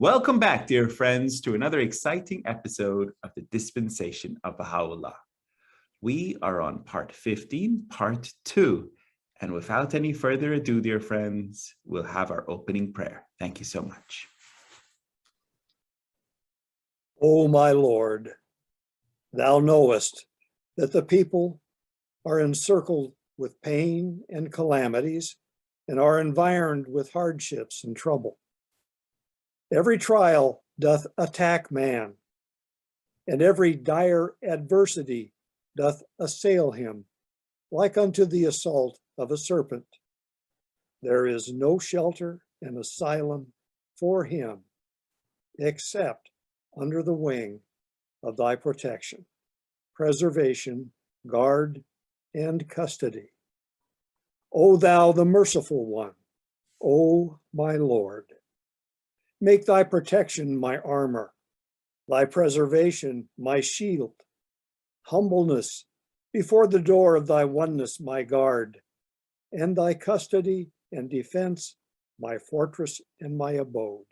Welcome back, dear friends, to another exciting episode of the Dispensation of Baha'u'llah. We are on part 15, part 2. And without any further ado, dear friends, we'll have our opening prayer. Thank you so much. O my Lord, thou knowest that the people are encircled with pain and calamities and are environed with hardships and trouble. Every trial doth attack man, and every dire adversity doth assail him, like unto the assault of a serpent. There is no shelter and asylum for him, except under the wing of thy protection, preservation, guard, and custody. O thou the merciful one, O my Lord, make thy protection my armor, thy preservation my shield, humbleness before the door of thy oneness my guard, and thy custody and defense my fortress and my abode.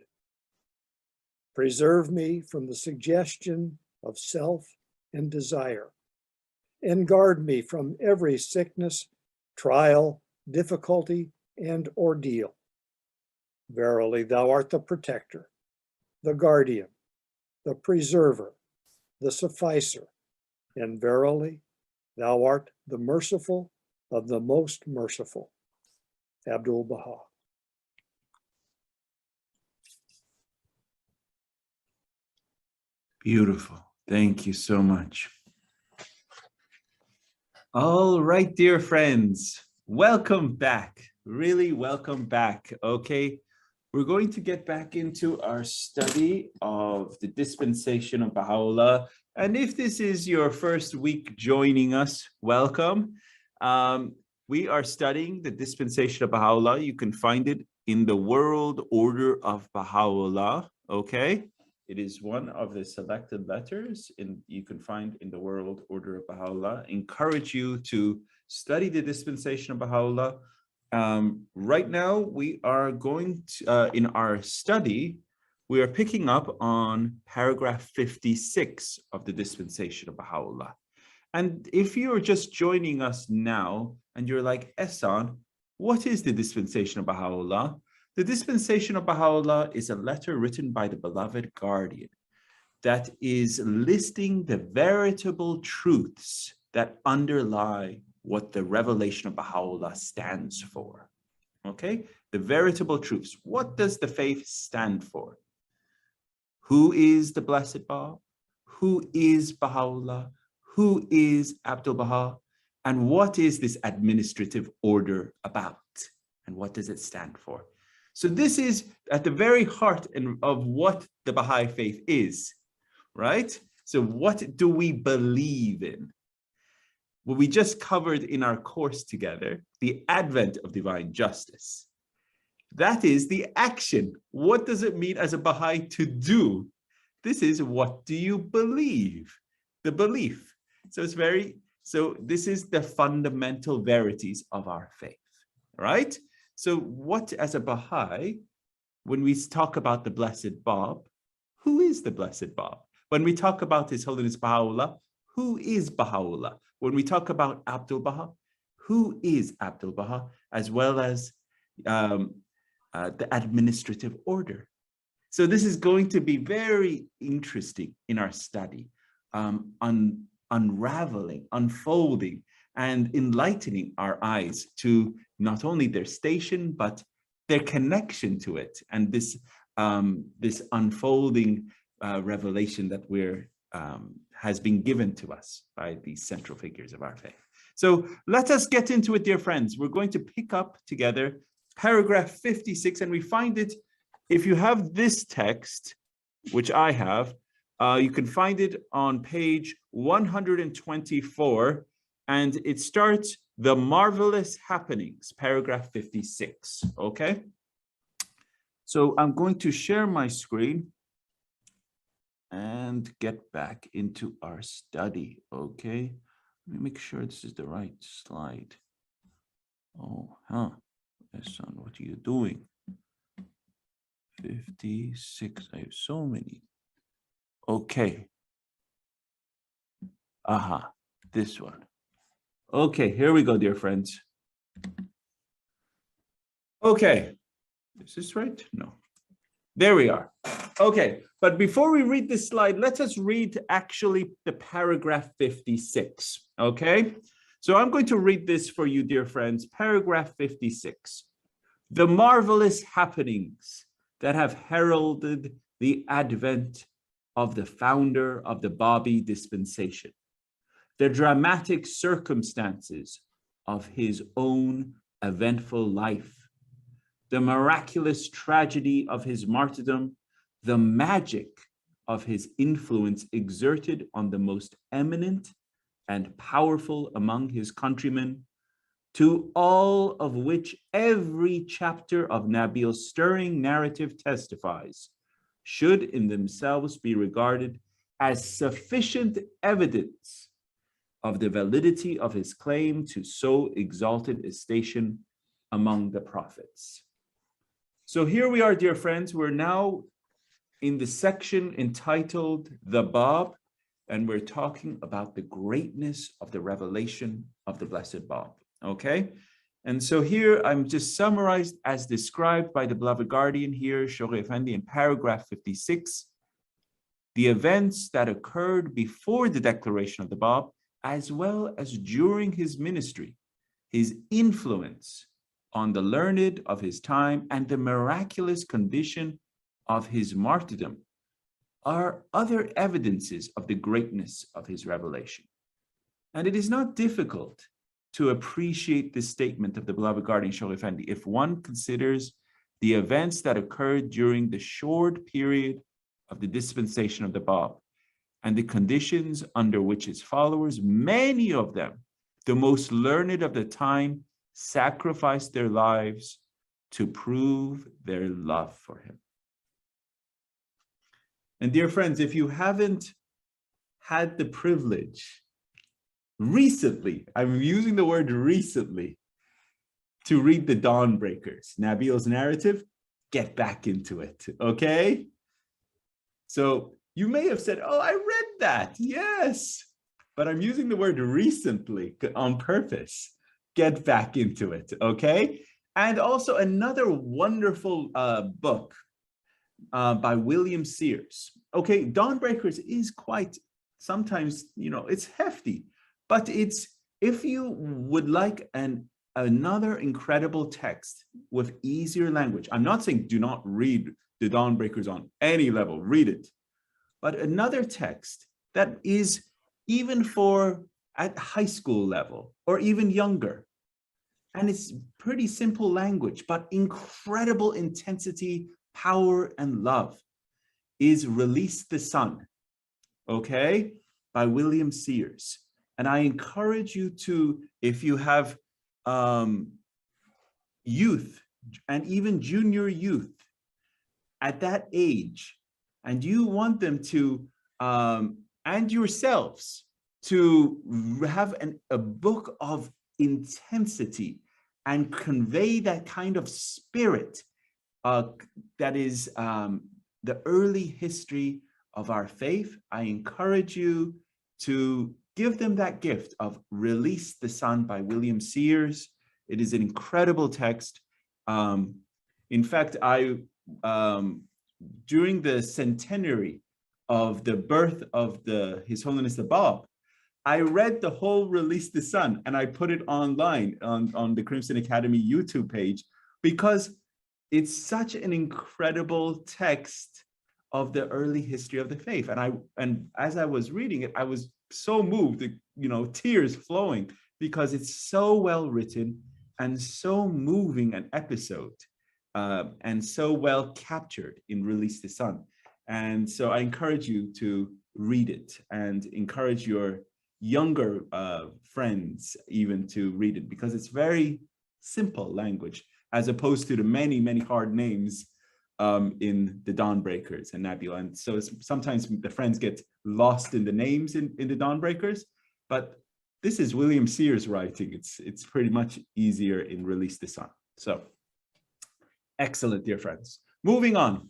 Preserve me from the suggestion of self and desire, and guard me from every sickness, trial, difficulty, and ordeal. Verily, thou art the protector, the guardian, the preserver, the sufficer, and verily, thou art the merciful of the most merciful. Abdul-Baha. Beautiful. Thank you so much. All right, dear friends, welcome back. Really welcome back. Okay, we're going to get back into our study of the Dispensation of Baha'u'llah. And if this is your first week joining us, welcome. We are studying the Dispensation of Baha'u'llah. You can find it in the World Order of Baha'u'llah. Okay. It is one of the selected letters you can find in the World Order of Baha'u'llah. Encourage you to study the Dispensation of Baha'u'llah. Right now, we are going to, in our study, we are picking up on paragraph 56 of the Dispensation of Baha'u'llah. And if you're just joining us now and you're like, Ehsan, what is the Dispensation of Baha'u'llah? The Dispensation of Baha'u'llah is a letter written by the beloved guardian that is listing the veritable truths that underlie what the revelation of Baha'u'llah stands for. Okay? The veritable truths. What does the faith stand for? Who is the Blessed Bab? Who is Baha'u'llah? Who is Abdul-Baha? And what is this administrative order about? And what does it stand for? So this is at the very heart of what the Baha'i faith is, right? So what do we believe in? Well, we just covered in our course together, the advent of divine justice. That is the action. What does it mean as a Baha'i to do? This is what do you believe? The belief. So this is the fundamental verities of our faith, right? So what, as a Baha'i, when we talk about the Blessed Bab, who is the Blessed Bab? When we talk about His Holiness Baha'u'llah, who is Baha'u'llah? When we talk about Abdul-Baha, who is Abdul-Baha? As well as the administrative order. So this is going to be very interesting in our study, unraveling, unfolding, and enlightening our eyes to not only their station, but their connection to it, and this unfolding revelation that has been given to us by these central figures of our faith. So let us get into it, dear friends. We're going to pick up together paragraph 56, and we find it, if you have this text, which I have, you can find it on page 124, and it starts, the marvelous happenings, paragraph 56, okay? So I'm going to share my screen and get back into our study, okay? Let me make sure this is the right slide. Oh, Ehsan, what are you doing? 56. I have so many. Okay. Aha, this one. Okay, here we go, dear friends. Okay, is this right? No. There we are. Okay, but before we read this slide, let us read actually the paragraph 56. Okay, so I'm going to read this for you, dear friends. Paragraph 56. The marvelous happenings that have heralded the advent of the founder of the Babi dispensation, the dramatic circumstances of his own eventful life, the miraculous tragedy of his martyrdom, the magic of his influence exerted on the most eminent and powerful among his countrymen, to all of which every chapter of Nabil's stirring narrative testifies, should in themselves be regarded as sufficient evidence of the validity of his claim to so exalted a station among the prophets. So here we are, dear friends. We're now in the section entitled The Bab, and we're talking about the greatness of the revelation of the Blessed Bab. Okay, and so here I'm just summarized as described by the beloved guardian here, Shaykh Effendi, in paragraph 56, the events that occurred before the declaration of the Bab, as well as during his ministry, his influence on the learned of his time, and the miraculous condition of his martyrdom, are other evidences of the greatness of his revelation. And it is not difficult to appreciate this statement of the beloved guardian Shaykh Effendi if one considers the events that occurred during the short period of the dispensation of the Bab and the conditions under which his followers, many of them, the most learned of the time, sacrificed their lives to prove their love for him. And dear friends, if you haven't had the privilege recently, I'm using the word recently, to read the Dawnbreakers, Nabil's narrative, get back into it, okay? So you may have said, oh, I read that, yes, but I'm using the word recently on purpose. Get back into it, okay? And also another wonderful book by William Sears. Okay, Dawnbreakers is quite, sometimes, you know, it's hefty, but it's, if you would like another incredible text with easier language, I'm not saying do not read the Dawnbreakers on any level, read it, but another text that is even for at high school level or even younger. And it's pretty simple language, but incredible intensity, power, and love, is Release the Sun, okay, by William Sears. And I encourage you to, if you have youth and even junior youth at that age, and you want them to, and yourselves, to have a book of intensity and convey that kind of spirit that is the early history of our faith, I encourage you to give them that gift of Release the Sun by William Sears. It is an incredible text. In fact, during the centenary of the birth of His Holiness the Bab, I read the whole Release the Sun and I put it online on the Crimson Academy YouTube page, because it's such an incredible text of the early history of the faith. And as I was reading it, I was so moved, you know, tears flowing, because it's so well written and so moving an episode, and so well captured in Release the Sun. And so I encourage you to read it and encourage your younger friends even to read it, because it's very simple language, as opposed to the many, many hard names in the Dawnbreakers and Nabil. And so sometimes the friends get lost in the names in the Dawnbreakers, but this is William Sears writing. It's pretty much easier in Release the Sun. So excellent, dear friends. Moving on.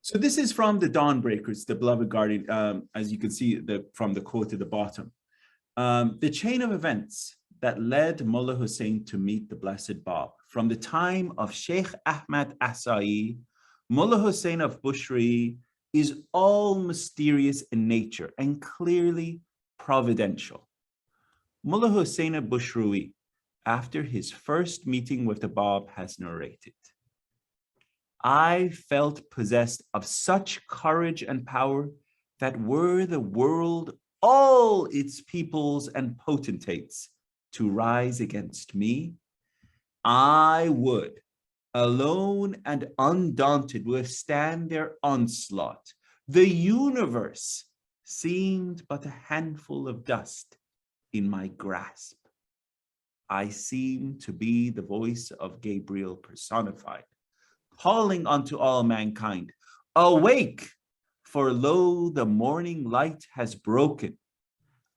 So this is from the Dawnbreakers, the beloved guardian, as you can see from the quote at the bottom. The chain of events that led Mullah Hussein to meet the Blessed Bab. From the time of Sheikh Ahmad Asai, Mullah Hussein of Bushri is all mysterious in nature and clearly providential. Mullah Hussein of Bushri, after his first meeting with the Bab, has narrated, I felt possessed of such courage and power that were the world, all its peoples and potentates, to rise against me, I would, alone and undaunted, withstand their onslaught. The universe seemed but a handful of dust in my grasp. I seemed to be the voice of Gabriel personified, calling unto all mankind, awake, for lo, the morning light has broken.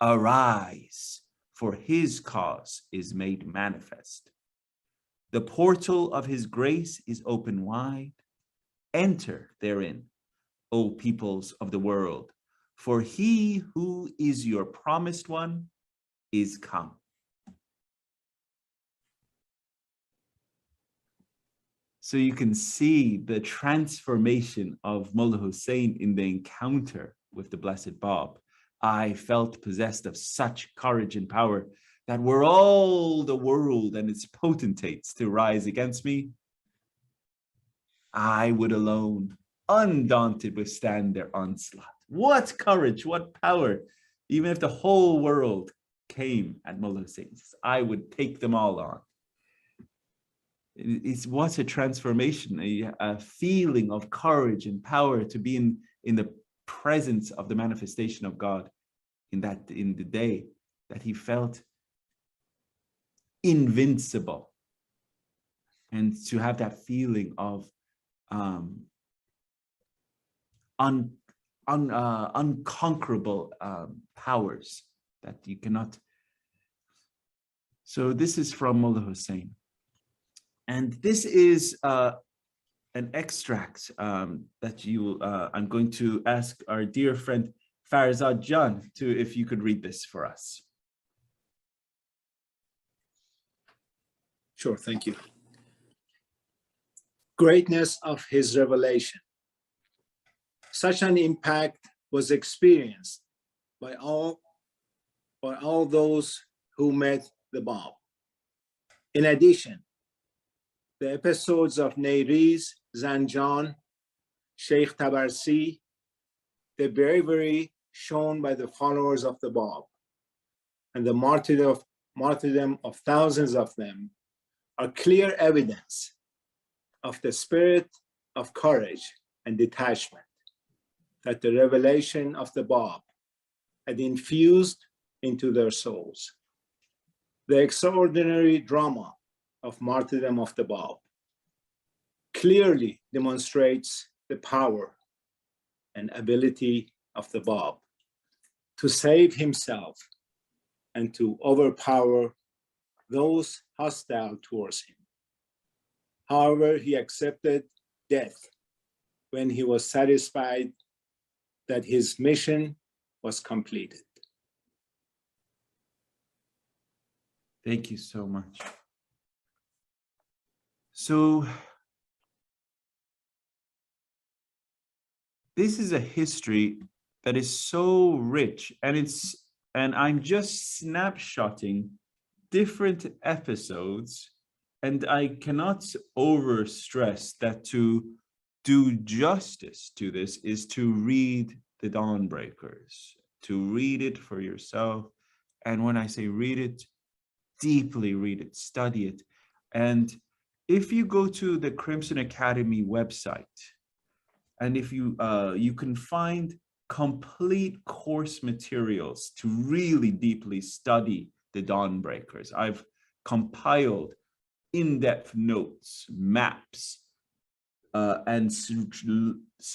Arise, for his cause is made manifest. The portal of his grace is open wide. Enter therein, O peoples of the world, for he who is your promised one is come. So you can see the transformation of Mullah Hussein in the encounter with the Blessed Bab. I felt possessed of such courage and power that were all the world and its potentates to rise against me, I would alone, undaunted, withstand their onslaught. What courage, what power. Even if the whole world came at Mullah Hussein, I would take them all on. What a transformation, a feeling of courage and power to be in the presence of the manifestation of God in the day that he felt invincible, and to have that feeling of unconquerable powers that you cannot. So this is from Mullah Hussein. And this is an extract that I'm going to ask our dear friend Farzad Jan if you could read this for us. Sure, thank you. Greatness of his revelation. Such an impact was experienced by all those who met the Bab. In addition, the episodes of Nayriz, Zanjan, Sheikh Tabarsi, the bravery shown by the followers of the Bab, and the martyrdom of thousands of them are clear evidence of the spirit of courage and detachment that the revelation of the Bab had infused into their souls. The extraordinary drama of martyrdom of the Bab clearly demonstrates the power and ability of the Bab to save himself and to overpower those hostile towards him. However, he accepted death when he was satisfied that his mission was completed. Thank you so much. So this is a history that is so rich, and I'm just snapshotting different episodes, and I cannot overstress that to do justice to this is to read the Dawnbreakers, to read it for yourself. And when I say read it, deeply read it, study it. And if you go to the Crimson Academy website, and if you can find complete course materials to really deeply study the Dawnbreakers. I've compiled in-depth notes, maps, and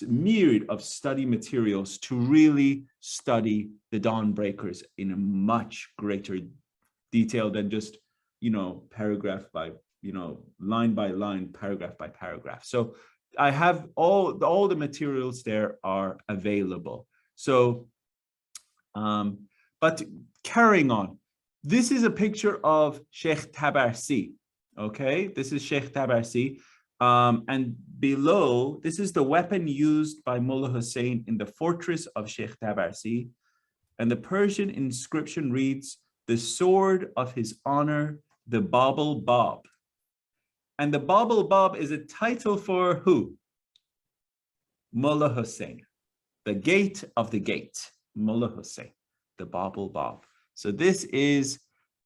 myriad of study materials to really study the Dawnbreakers in a much greater detail than just, paragraph by line by line, paragraph by paragraph. So I have all the materials there are available. So, but carrying on, this is a picture of Sheikh Tabarci. Okay, this is Sheikh Tabarci. And below, this is the weapon used by Mullah Hussein in the fortress of Sheikh Tabarci. And the Persian inscription reads, "The sword of his honor, the Babel Bab." And the Babel Bab is a title for who? Mullah Hussein, the gate of the gate, Mullah Hussein, the Babel Bab. So this is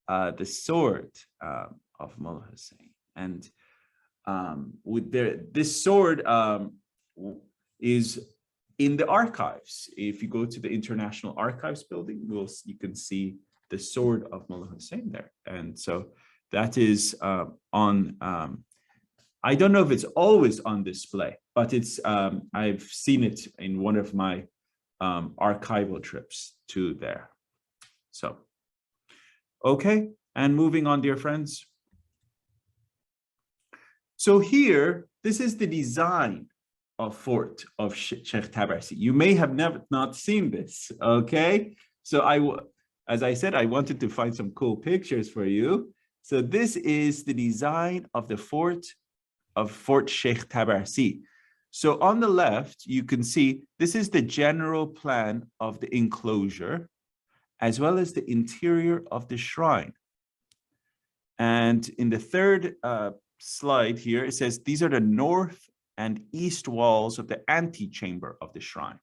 the sword of Mullah Hussein. And this sword is in the archives. If you go to the International Archives building, you can see the sword of Mullah Hussein there. And so that is on, I don't know if it's always on display, but it's I've seen it in one of my archival trips to there. So, okay, and moving on, dear friends. So here, this is the design of fort of Sheikh Tabarci. You may have not seen this, okay? So as I said, I wanted to find some cool pictures for you. So this is the design of the fort Sheikh Tabarci. So on the left, you can see this is the general plan of the enclosure, as well as the interior of the shrine. And in the third slide here, it says these are the north and east walls of the antechamber of the shrine.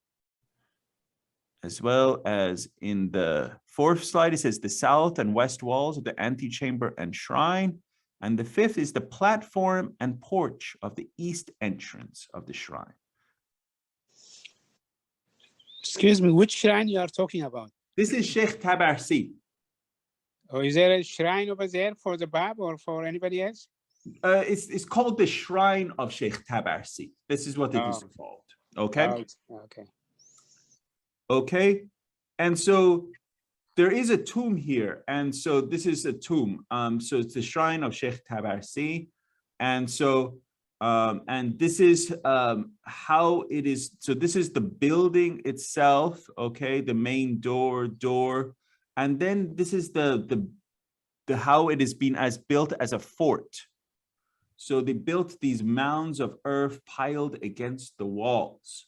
As well as in the fourth slide, it says the south and west walls of the antechamber and shrine. And the fifth is the platform and porch of the east entrance of the shrine. Excuse me, which shrine you are talking about? This is Sheikh Tabarci. Or is there a shrine over there for the Bab or for anybody else? It's called the Shrine of Sheikh Tabarci. This is what it is called. Okay. Okay. Okay. And so there is a tomb here. And so this is a tomb. So it's the Shrine of Sheikh Tabarci. And so, and this is how it is. So this is the building itself. Okay. The main door. And then this is the how it has been built as a fort. So they built these mounds of earth piled against the walls.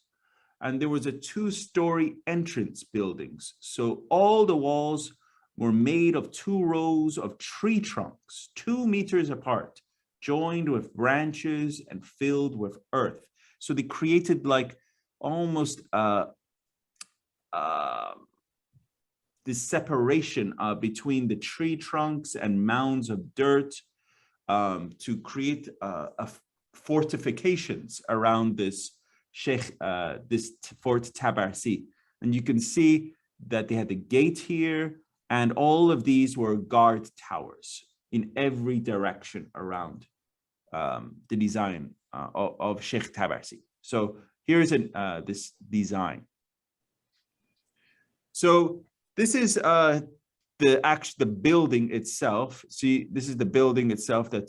And there was a 2-story entrance buildings. So all the walls were made of 2 rows of tree trunks, 2 meters apart, joined with branches and filled with earth. So they created like almost this separation between the tree trunks and mounds of dirt, to create fortifications around this this Fort Tabarci. And you can see that they had the gate here, and all of these were guard towers in every direction around the design of Sheikh Tabarci. So here's this design. So this is the building itself. See, this is the building itself that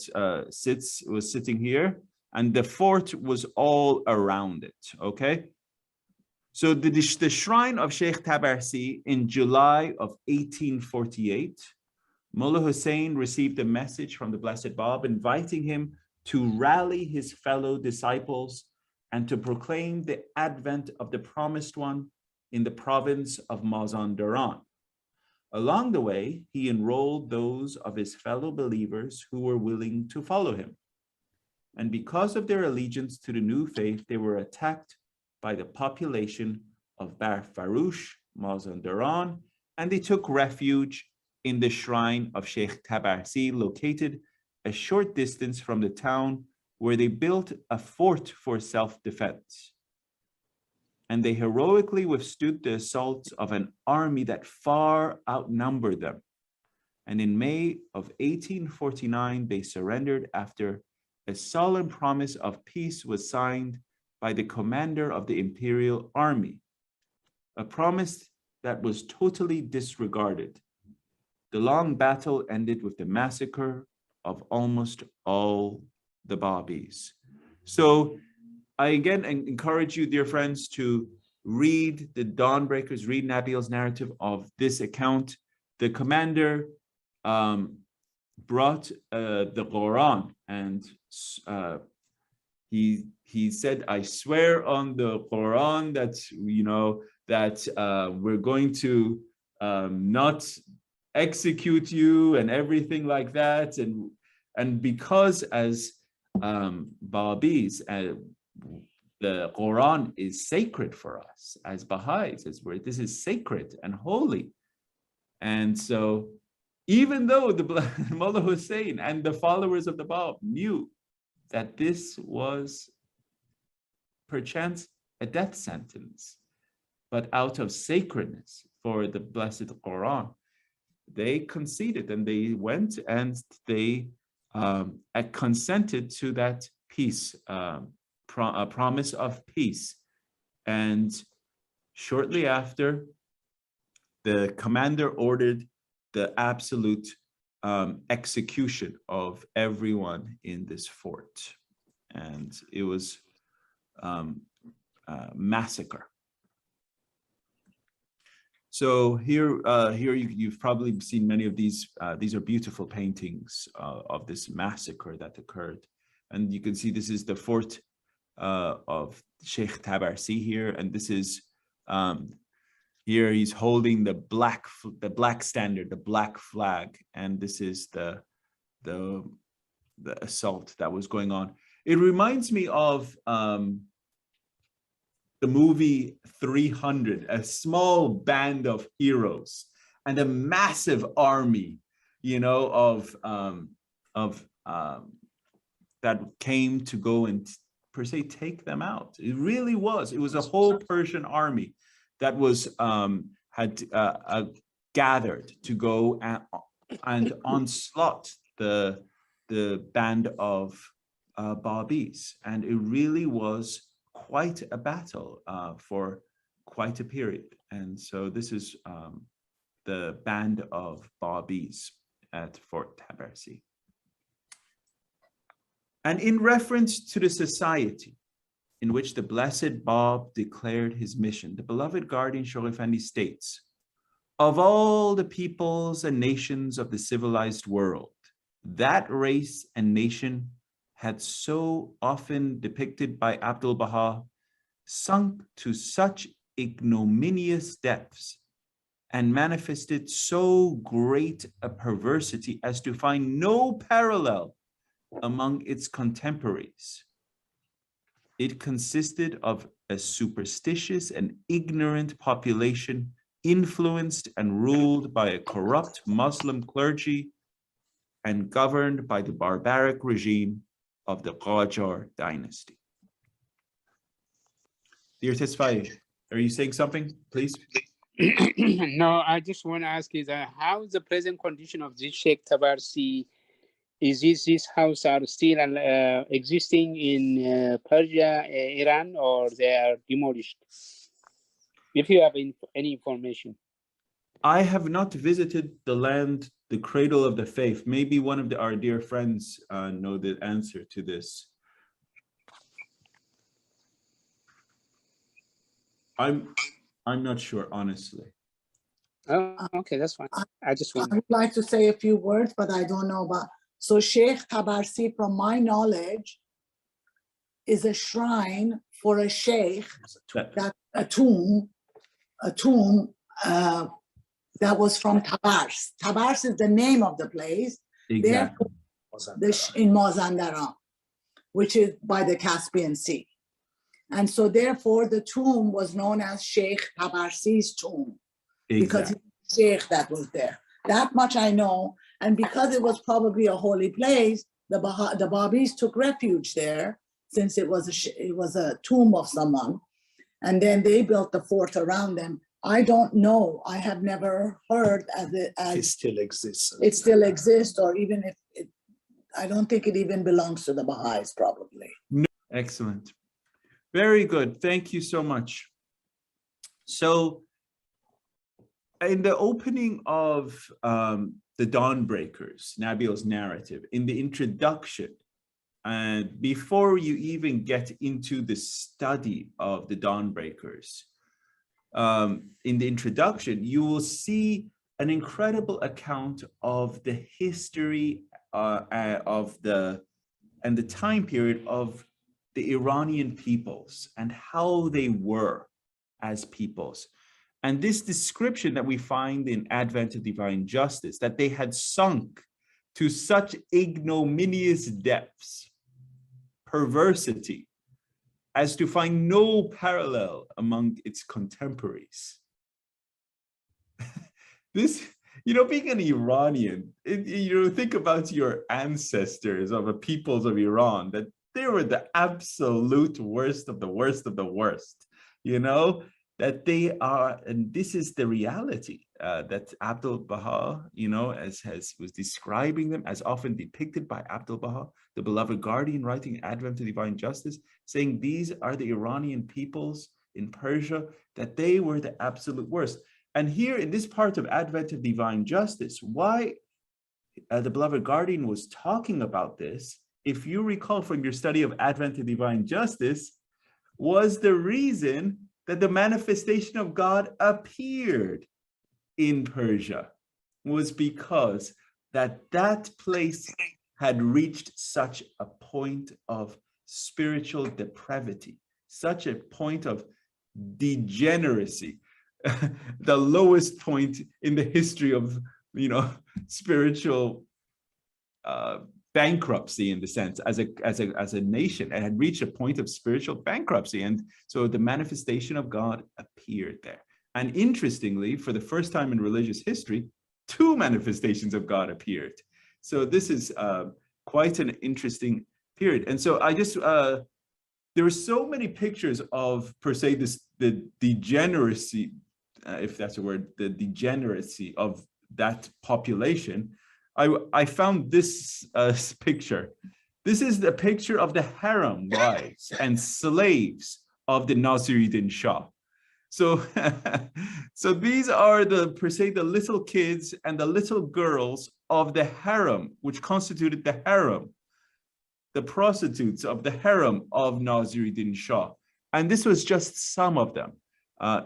was sitting here, and the fort was all around it. Okay. So the shrine of Sheikh Tabarci in July of 1848, Mullah Hussein received a message from the Blessed Bab inviting him to rally his fellow disciples and to proclaim the advent of the Promised One in the province of Mazandaran. Along the way, he enrolled those of his fellow believers who were willing to follow him. And because of their allegiance to the new faith, they were attacked by the population of Bar Farouche, Mazandaran, and they took refuge in the shrine of Sheikh Tabarci, located a short distance from the town, where they built a fort for self-defense. And they heroically withstood the assaults of an army that far outnumbered them. And in May of 1849, they surrendered after a solemn promise of peace was signed by the commander of the imperial army, a promise that was totally disregarded. The long battle ended with the massacre of almost all the Babis. So I again encourage you, dear friends, to read the Dawnbreakers, read Nabil's narrative of this account. The commander brought the Quran, and he said, I swear on the Quran that, you know, that we're going to not execute you and everything like that. And because as Babis, the Quran is sacred for us as Baha'is, this is sacred and holy. And so even though the Mullah Hussein and the followers of the Bab knew that this was perchance a death sentence, but out of sacredness for the blessed Quran, they conceded and they went and they consented to that peace, a promise of peace. And shortly after, the commander ordered the absolute execution of everyone in this fort. And it was massacre. So here you've probably seen many of these. These are beautiful paintings of this massacre that occurred. And you can see this is the fort of Sheikh Tabarci here. And this is, here he's holding the black standard, the black flag. And this is the assault that was going on. It reminds me of the movie 300, a small band of heroes and a massive army, you know, of that came to go and per se take them out. It really was. It was a whole Persian army that was had gathered to go and onslaught the band of Babis, and it really was quite a battle for quite a period. And so this is the band of Babis at Fort Tabarci. And in reference to the society in which the blessed Bab declared his mission, the beloved guardian Shaykh Effendi states, of all the peoples and nations of the civilized world, that race and nation had so often depicted by Abdul Baha sunk to such ignominious depths and manifested so great a perversity as to find no parallel among its contemporaries. It consisted of a superstitious and ignorant population influenced and ruled by a corrupt Muslim clergy and governed by the barbaric regime of the Qajar dynasty. Dear Tesfaye, are you saying something, please? No, I just want to ask is how is the present condition of this Sheikh Tabarsi? Is this house are still existing in Persia, Iran, or they are demolished? If you have any information. I have not visited the land, the cradle of the faith. Maybe one of our dear friends know the answer to this. I'm not sure, honestly. Oh, okay, that's fine. I just want. I would like to say a few words, but I don't know about. So Sheikh Tabarsi, from my knowledge, is a shrine for a sheikh, that a tomb that was from Tabarsi. Tabarsi is the name of the place. Exactly. In Mazandaran, which is by the Caspian Sea. And so therefore the tomb was known as Sheikh Tabarsi's tomb, because Exactly. it's Sheikh that was there. That much I know. And because it was probably a holy place, the Babis took refuge there, since it was a tomb of someone. And then they built the fort around them. I don't know. I have never heard it still exists. It still exists, or even if it, I don't think it even belongs to the Baha'is, probably. Excellent. Very good. Thank you so much. So in the opening of the Dawnbreakers, Nabil's narrative, in the introduction, and before you even get into the study of the Dawnbreakers, in the introduction, you will see an incredible account of the history of the time period of the Iranian peoples and how they were as peoples. And this description that we find in Advent of Divine Justice, that they had sunk to such ignominious depths, perversity, as to find no parallel among its contemporaries. This, being an Iranian, think about your ancestors of the peoples of Iran, that they were the absolute worst of the worst of the worst, that they are, and this is the reality that Abdul Baha, as was describing them, as often depicted by Abdul Baha, the beloved guardian, writing Advent to Divine Justice, saying these are the Iranian peoples in Persia, that they were the absolute worst. And here in this part of Advent to Divine Justice, why the beloved guardian was talking about this, if you recall from your study of Advent to Divine Justice, was the reason that the manifestation of God appeared in Persia, was because that place had reached such a point of spiritual depravity, such a point of degeneracy, the lowest point in the history of, spiritual bankruptcy, in the sense, as a nation. It had reached a point of spiritual bankruptcy, and so the manifestation of God appeared there. And interestingly, for the first time in religious history, two manifestations of God appeared. So this is quite an interesting period. And so I just there were so many pictures of, per se, the degeneracy, if that's a word, the degeneracy of that population. I found this picture. This is the picture of the harem wives and slaves of the Nasiruddin Shah. So, so these are the, per se, the little kids and the little girls of the harem, which constituted the harem, the prostitutes of the harem of Nasiruddin Shah. And this was just some of them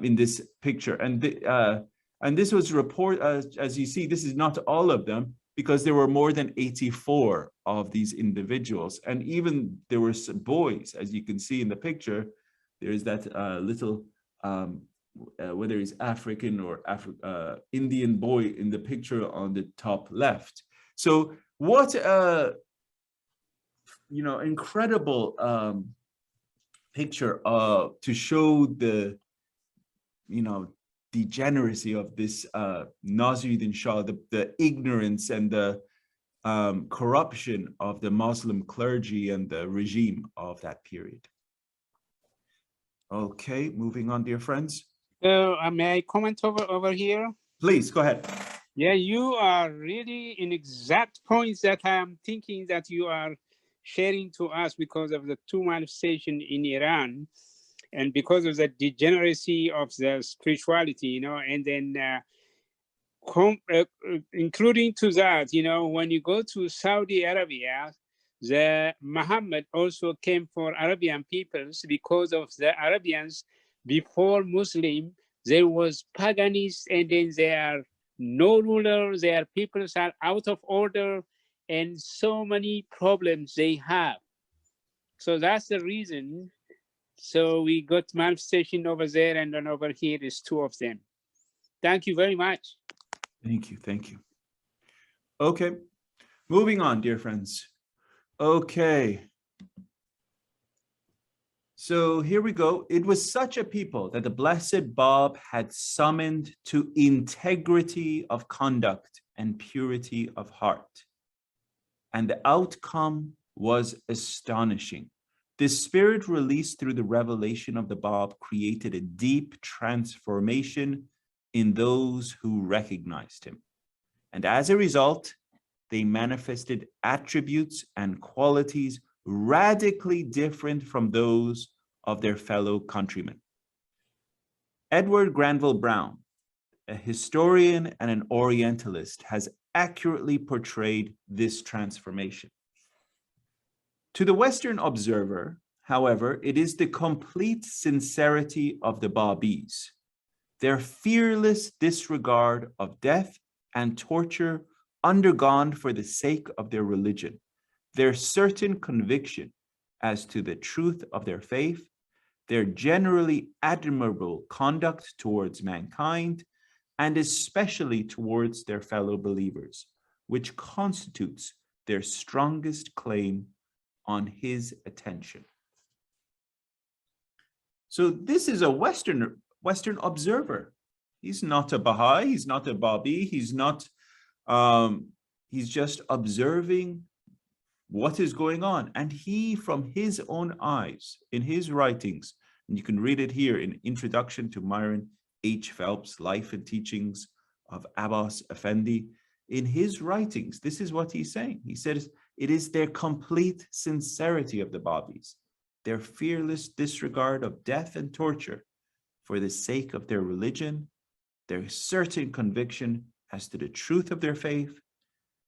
in this picture. And this was as you see, this is not all of them, because there were more than 84 of these individuals. And even there were some boys, as you can see in the picture. There's that little, whether he's African or Indian boy in the picture on the top left. So what incredible picture to show the, degeneracy of this Nasiruddin Shah, the ignorance and the corruption of the Muslim clergy and the regime of that period. Okay, moving on, dear friends. May I comment over here? Please, go ahead. Yeah, you are really in exact points that I'm thinking that you are sharing to us, because of the two manifestations in Iran, and because of the degeneracy of the spirituality, and then including to that, when you go to Saudi Arabia, the Muhammad also came for Arabian peoples, because of the Arabians before Muslim, there was paganism, and then there are no rulers, their peoples are out of order, and so many problems they have. So that's the reason. So we got manifestation over there, and then over here is two of them. Thank you very much. Thank you, thank you. Okay, moving on, dear friends. Okay. So here we go. It was such a people that the blessed Bab had summoned to integrity of conduct and purity of heart. And the outcome was astonishing. The spirit released through the revelation of the Bab created a deep transformation in those who recognized him. And as a result, they manifested attributes and qualities radically different from those of their fellow countrymen. Edward Granville Brown, a historian and an Orientalist, has accurately portrayed this transformation. To the Western observer, however, it is the complete sincerity of the Babis, their fearless disregard of death and torture undergone for the sake of their religion, their certain conviction as to the truth of their faith, their generally admirable conduct towards mankind, and especially towards their fellow believers, which constitutes their strongest claim on his attention. So this is a Western observer. He's not a Baha'i, he's not a Babi, he's just observing what is going on. And he, from his own eyes, in his writings, and you can read it here in Introduction to Myron H. Phelps' Life and Teachings of Abbas Effendi, in his writings, this is what he's saying. He says, it is their complete sincerity of the Babis, their fearless disregard of death and torture for the sake of their religion, their certain conviction as to the truth of their faith,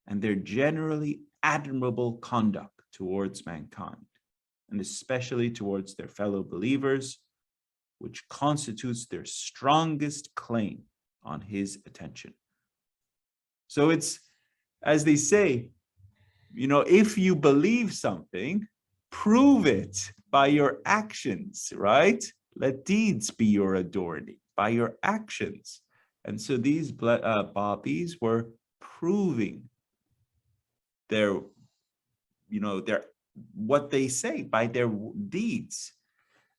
and their generally admirable conduct towards mankind, and especially towards their fellow believers, which constitutes their strongest claim on his attention. So it's, as they say, if you believe something, prove it by your actions, right? Let deeds be your adorning, by your actions. And so these Babis were proving their what they say by their deeds.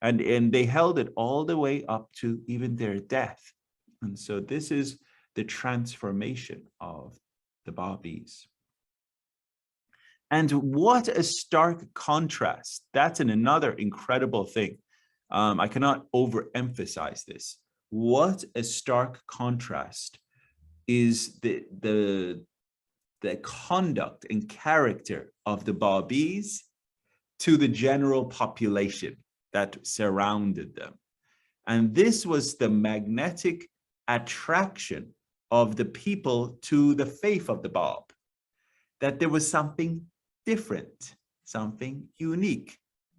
And they held it all the way up to even their death. And so this is the transformation of the Babis. And what a stark contrast. That's another incredible thing. I cannot overemphasize this. What a stark contrast is the conduct and character of the Babis to the general population that surrounded them. And this was the magnetic attraction of the people to the faith of the Bab, that there was something different, something unique,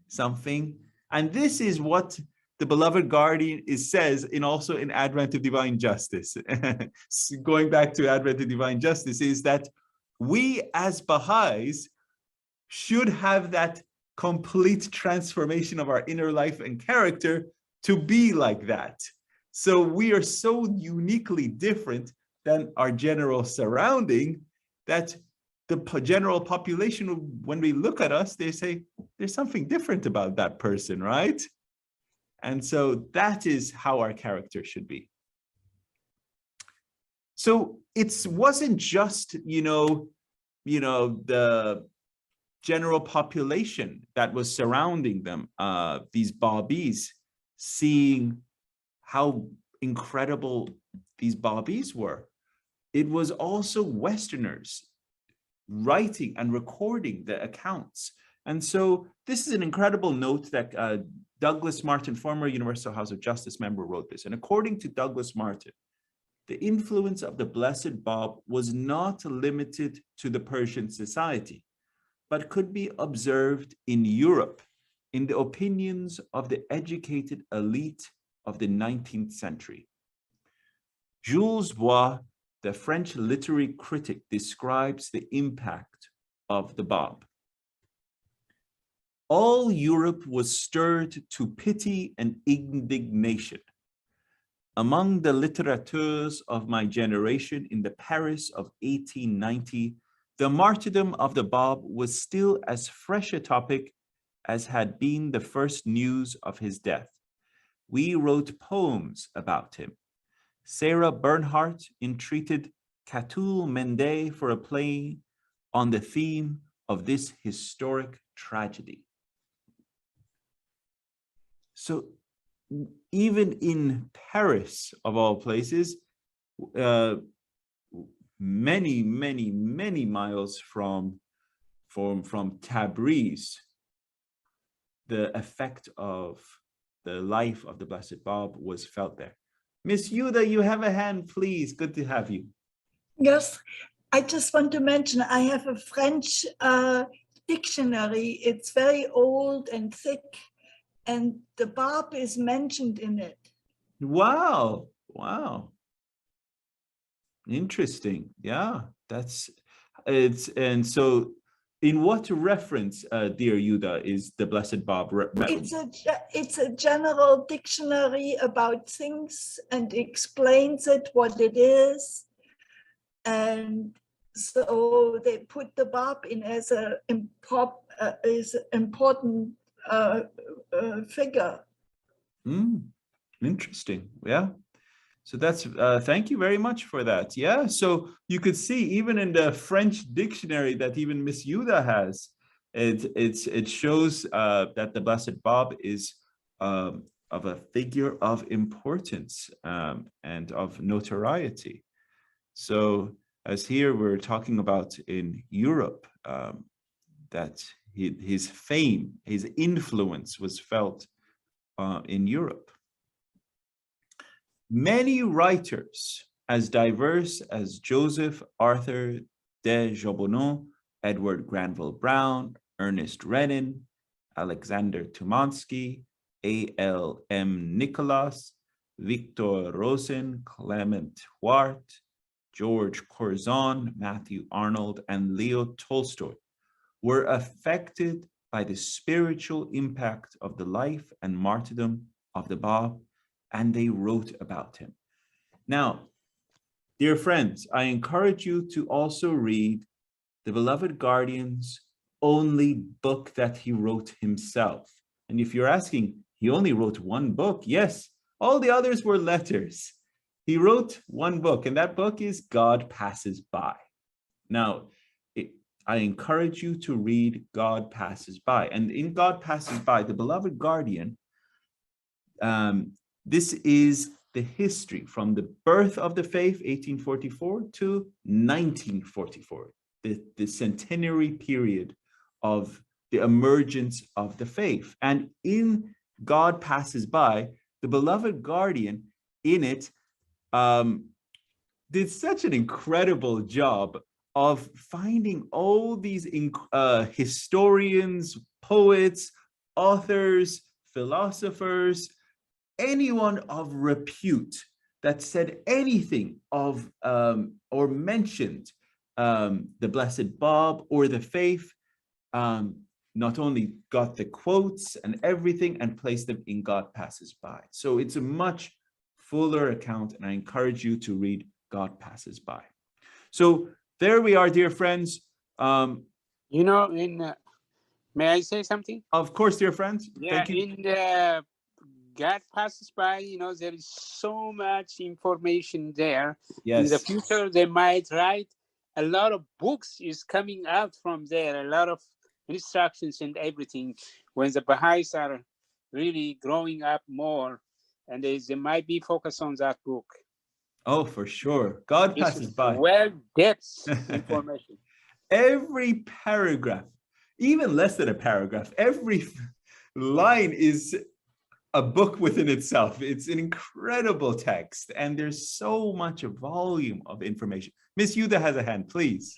something, and this is what the beloved guardian says also in Advent of Divine Justice. Going back to Advent of Divine Justice, is that we as Baha'is should have that complete transformation of our inner life and character to be like that. So we are so uniquely different than our general surrounding that the general population, when we look at us, they say, there's something different about that person, right? And so that is how our character should be. So it wasn't just, the general population that was surrounding them, these Babis, seeing how incredible these Babis were. It was also Westerners writing and recording the accounts. And so this is an incredible note that Douglas Martin, former Universal House of Justice member, wrote this. And according to Douglas Martin, the influence of the Blessed Bab was not limited to the Persian society, but could be observed in Europe in the opinions of the educated elite of the 19th century. Jules Bois, the French literary critic, describes the impact of the Bab. All Europe was stirred to pity and indignation. Among the littérateurs of my generation in the Paris of 1890, the martyrdom of the Bab was still as fresh a topic as had been the first news of his death. We wrote poems about him. Sarah Bernhardt entreated Catulle Mende for a play on the theme of this historic tragedy. So even in Paris, of all places, many miles from Tabriz, the effect of the life of the Blessed Bab was felt there. Miss Yuda, you have a hand, please. Good to have you. Yes, I just want to mention I have a French dictionary. It's very old and thick, and the Bab is mentioned in it. Wow. Wow. Interesting. Yeah, and so in what reference, dear Yuda, is the Blessed Bab? It's a general dictionary about things and explains it, what it is. And so they put the Bab in as an important figure. Interesting. Yeah. So that's thank you very much for that. Yeah. So you could see even in the French dictionary that even Miss Yuda has, it shows that the Blessed Bab is of a figure of importance and of notoriety. So as here we're talking about in Europe, that his fame, his influence was felt in Europe. Many writers, as diverse as Joseph Arthur de Jobonneau, Edward Granville Brown, Ernest Renan, Alexander Tumansky, A.L.M. Nicholas, Victor Rosen, Clement Huart, George Curzon, Matthew Arnold, and Leo Tolstoy were affected by the spiritual impact of the life and martyrdom of the Bab, and they wrote about him. Now, dear friends, I encourage you to also read the beloved Guardian's only book that he wrote himself. And if you're asking, he only wrote one book? Yes, all the others were letters. He wrote one book, and that book is God Passes By. Now, I encourage you to read God Passes By. And in God Passes By, the beloved Guardian, this is the history from the birth of the faith, 1844, to 1944, the centenary period of the emergence of the faith. And in God Passes By, the beloved Guardian in it did such an incredible job of finding all these historians, poets, authors, philosophers, anyone of repute that said anything of or mentioned the Blessed Bab or the faith, not only got the quotes and everything and placed them in God Passes By. So it's a much fuller account, and I encourage you to read God Passes By. So there we are, dear friends. You know, may I say something? Of course, dear friends. Yeah, Thank you. in the God Passes By, you know, there is so much information there. Yes. In the future, they might write a lot of books is coming out from there, a lot of instructions and everything. When the Baha'is are really growing up more, and they might be focused on that book. Oh, for sure. God Passes By. Well, depth information. Every paragraph, even less than a paragraph, every line is a book within itself. It's an incredible text, and there's so much a volume of information. Miss Yuda has a hand, please.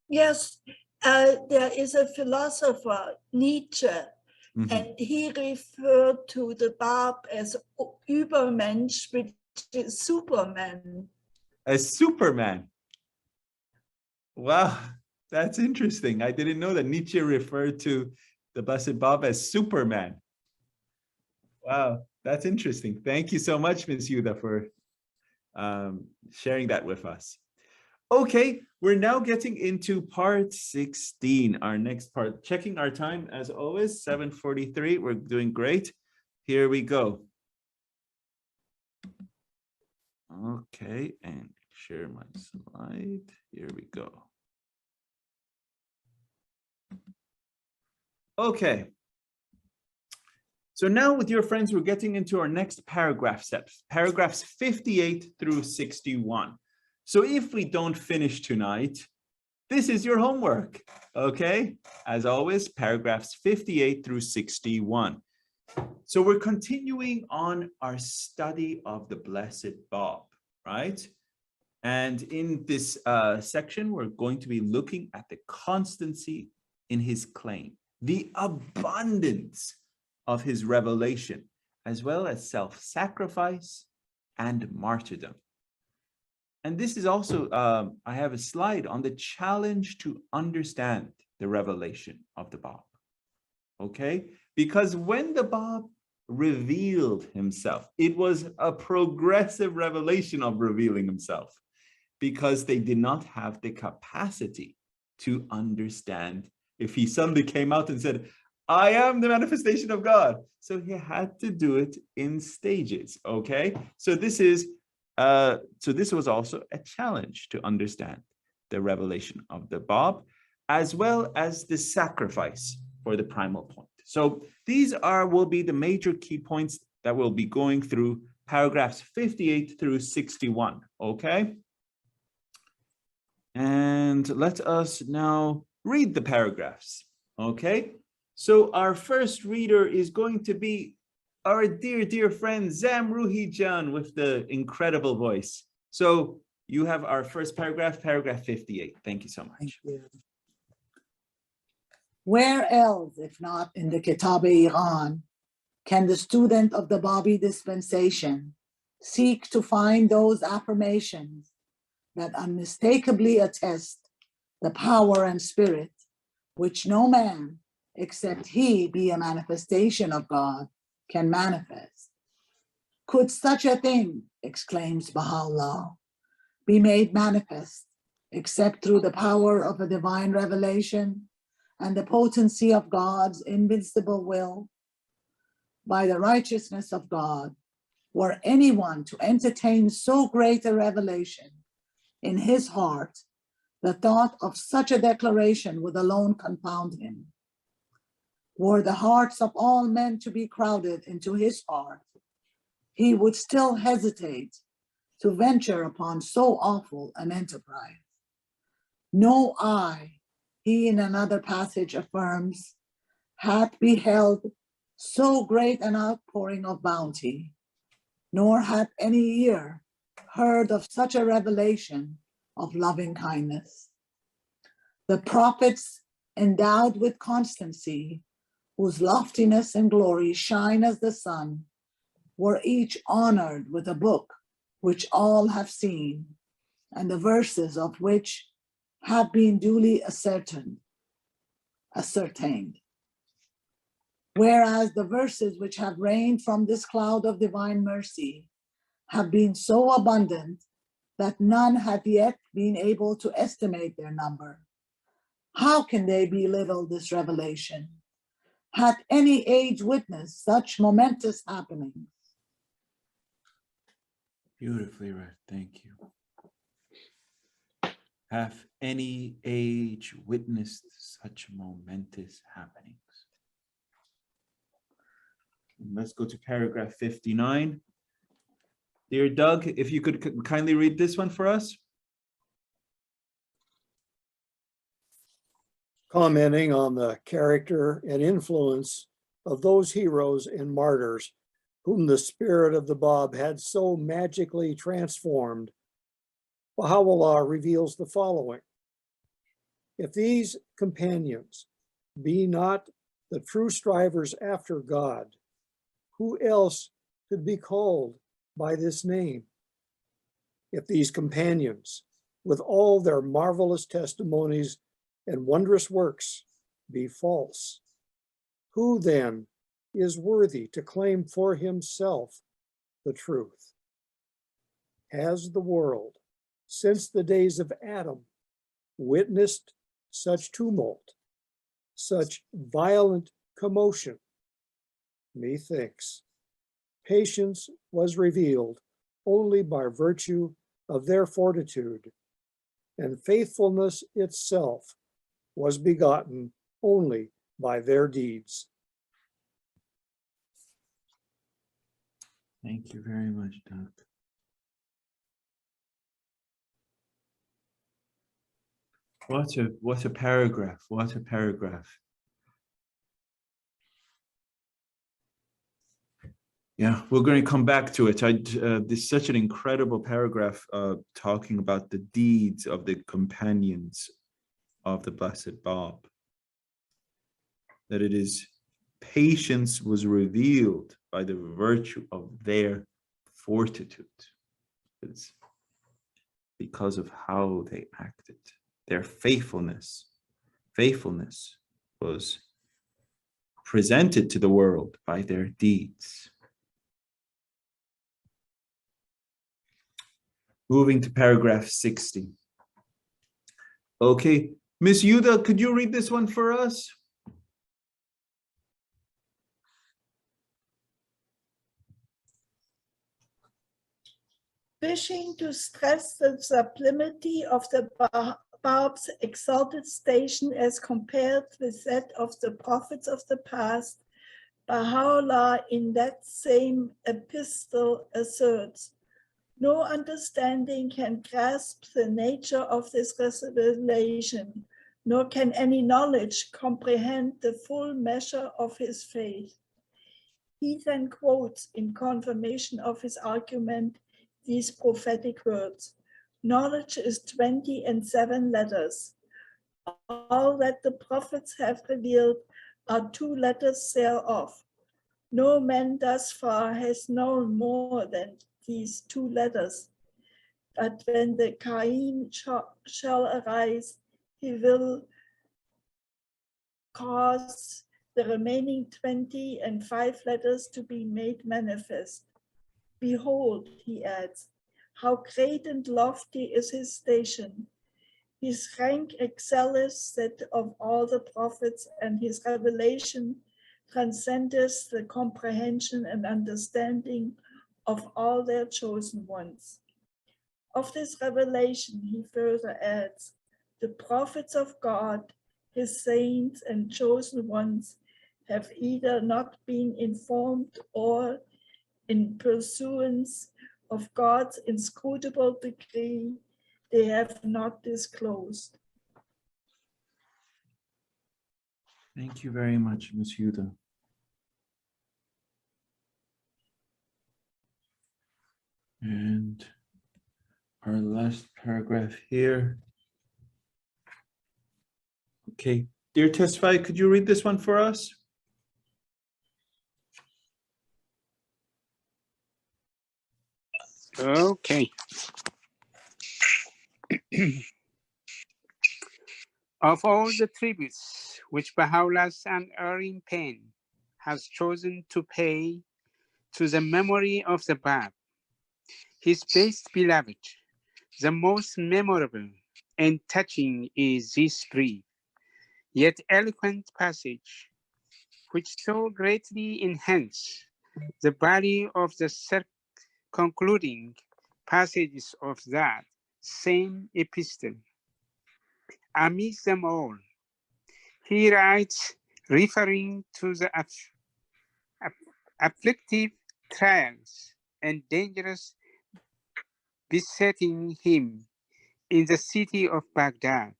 Yes, there is a philosopher, Nietzsche, and he referred to the Bab as Übermensch, which is Superman. A Superman. Wow, that's interesting. I didn't know that Nietzsche referred to the Blessed Bab as Superman. Wow, that's interesting. Thank you so much, Ms. Yuda, for sharing that with us. Okay, we're now getting into part 16, our next part. Checking our time as always, 7:43. We're doing great. Here we go. Okay, and share my slide. Here we go. Okay. So now with your friends, we're getting into our next paragraph set, paragraphs 58 through 61. So if we don't finish tonight, this is your homework, okay? As always, paragraphs 58 through 61. So we're continuing on our study of the Blessed Bab, right? And in this section, we're going to be looking at the constancy in his claim, the abundance of his revelation, as well as self-sacrifice and martyrdom. And this is also, I have a slide on the challenge to understand the revelation of the Bab, okay? Because when the Bab revealed himself, it was a progressive revelation of revealing himself, because they did not have the capacity to understand. If he suddenly came out and said, I am the manifestation of God. So he had to do it in stages, okay? So this was also a challenge to understand the revelation of the Bab, as well as the sacrifice for the primal point. So these will be the major key points that we'll be going through, paragraphs 58 through 61, okay? And let us now read the paragraphs, okay? So our first reader is going to be our dear friend Zamruhi Jan with the incredible voice. So you have our first paragraph, paragraph 58. Thank you so much. Thank you. Where else, if not in the Kitab-e-Iran, can the student of the Babi dispensation seek to find those affirmations that unmistakably attest the power and spirit which no man, except he be a manifestation of God, can manifest? Could such a thing, exclaims Baha'u'llah, be made manifest except through the power of a divine revelation and the potency of God's invincible will? By the righteousness of God, were anyone to entertain so great a revelation in his heart, the thought of such a declaration would alone confound him. Were the hearts of all men to be crowded into his heart, he would still hesitate to venture upon so awful an enterprise. No eye, he in another passage affirms, hath beheld so great an outpouring of bounty, nor hath any ear heard of such a revelation of loving kindness. The prophets endowed with constancy, whose loftiness and glory shine as the sun, were each honored with a book which all have seen, and the verses of which have been duly ascertained. Whereas the verses which have rained from this cloud of divine mercy have been so abundant that none had yet been able to estimate their number. How can they belittle this revelation? Hath any age witnessed such momentous happenings? Beautifully read, thank you. Have any age witnessed such momentous happenings? Let's go to paragraph 59. Dear Doug, if you could kindly read this one for us. Commenting on the character and influence of those heroes and martyrs whom the spirit of the Bab had so magically transformed, Baha'u'llah reveals the following. If these companions be not the true strivers after God, who else could be called by this name? If these companions, with all their marvelous testimonies and wondrous works, be false, who then is worthy to claim for himself the truth? Has the world, since the days of Adam, witnessed such tumult, such violent commotion? Methinks patience was revealed only by virtue of their fortitude, and faithfulness itself was begotten only by their deeds. Thank you very much, Doug. What a paragraph, what a paragraph. Yeah, we're going to come back to it. This is such an incredible paragraph talking about the deeds of the companions of the Blessed Bab. That it is patience was revealed by the virtue of their fortitude. It's because of how they acted. Their faithfulness was presented to the world by their deeds. Moving to paragraph 60. Okay, Miss Yuda, could you read this one for us? Wishing to stress the sublimity of the Bab's exalted station as compared with that of the prophets of the past, Baha'u'llah in that same epistle asserts, no understanding can grasp the nature of this revelation, nor can any knowledge comprehend the full measure of his faith. He then quotes in confirmation of his argument these prophetic words. Knowledge is 20 and 7 letters. All that the prophets have revealed are 2 letters thereof. No man thus far has known more than these 2 letters. But when the Kaim shall arise, he will cause the remaining 20 and 5 letters to be made manifest. Behold, he adds, how great and lofty is his station. His rank excelleth that of all the prophets, and his revelation transcendeth the comprehension and understanding of all their chosen ones. Of this revelation, he further adds, the prophets of God, his saints and chosen ones, have either not been informed or in pursuance of God's inscrutable decree, they have not disclosed. Thank you very much, Ms. Yuda. And our last paragraph here. Okay, dear Testify, could you read this one for us? Okay. Of all the tributes which Baha'u'llah's unerring pen has chosen to pay to the memory of the Bab, his best beloved, the most memorable and touching is this brief, yet eloquent passage, which so greatly enhances the body of the concluding passages of that same epistle. Amidst them all, he writes, referring to the afflictive trials and dangers besetting him in the city of Baghdad.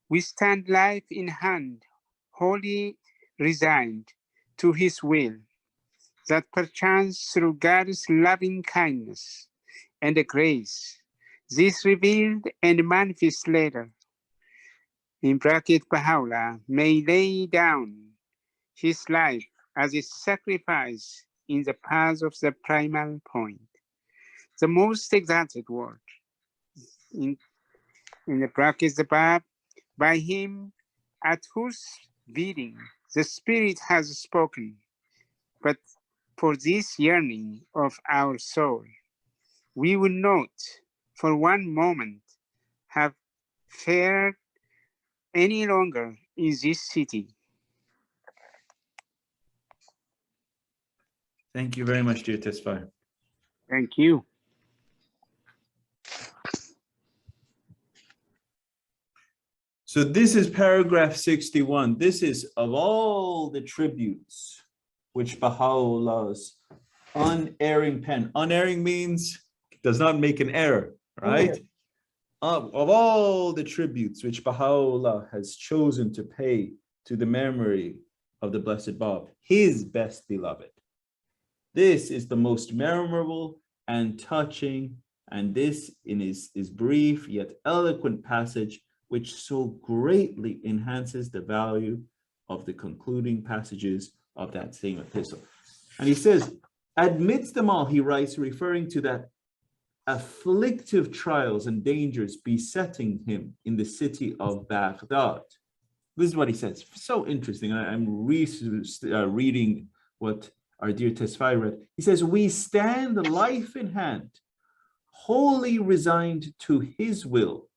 We stand life in hand, wholly resigned to his will, that perchance through God's loving kindness and grace, this revealed and manifest later, in bracket Baha'u'llah, may lay down his life as a sacrifice in the path of the primal point, the most exalted word, in the brackets the Bab, by him at whose bidding the Spirit has spoken, but for this yearning of our soul, we would not for one moment have fared any longer in this city. Thank you very much, dear Testify. Thank you. So this is paragraph 61. This is of all the tributes which Baha'u'llah's unerring pen. Unerring means does not make an error, right? Of all the tributes which Baha'u'llah has chosen to pay to the memory of the Blessed Bab, his best beloved. This is the most memorable and touching, and this in his brief yet eloquent passage, which so greatly enhances the value of the concluding passages of that same epistle. And he says, amidst them all, he writes, referring to that afflictive trials and dangers besetting him in the city of Baghdad. This is what he says. So interesting. I'm reading what our dear Tesfaye read. He says, we stand life in hand, wholly resigned to his will,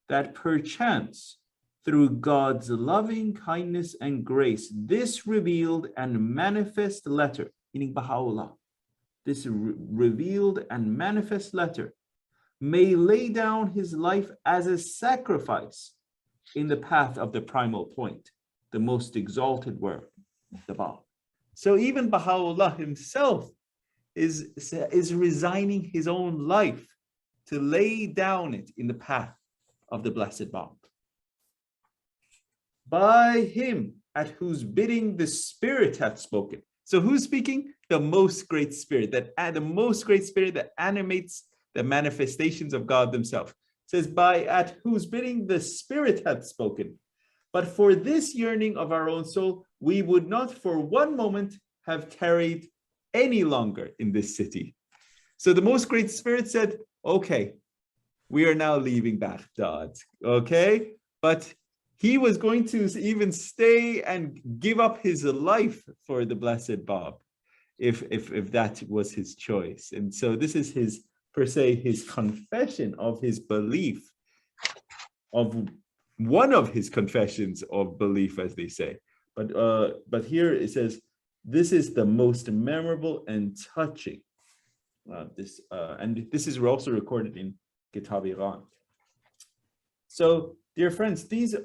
that perchance through God's loving kindness and grace, this revealed and manifest letter, meaning Baha'u'llah, this revealed and manifest letter, may lay down his life as a sacrifice in the path of the primal point, the most exalted word, the Bab. So even Baha'u'llah himself is resigning his own life to lay down it in the path of the blessed Bab. By him at whose bidding the Spirit hath spoken. So who's speaking? The most great Spirit, the most great Spirit that animates the manifestations of God themselves. It says, by at whose bidding the Spirit hath spoken. But for this yearning of our own soul, we would not for one moment have tarried any longer in this city. So the most great Spirit said, okay, we are now leaving Baghdad, okay? But he was going to even stay and give up his life for the blessed Bab, if that was his choice. And so this is his, per se, his confession of his belief, of one of his confessions of belief, as they say. But here it says, this is the most memorable and touching. And this is also recorded in Kitab Iran. So, dear friends, these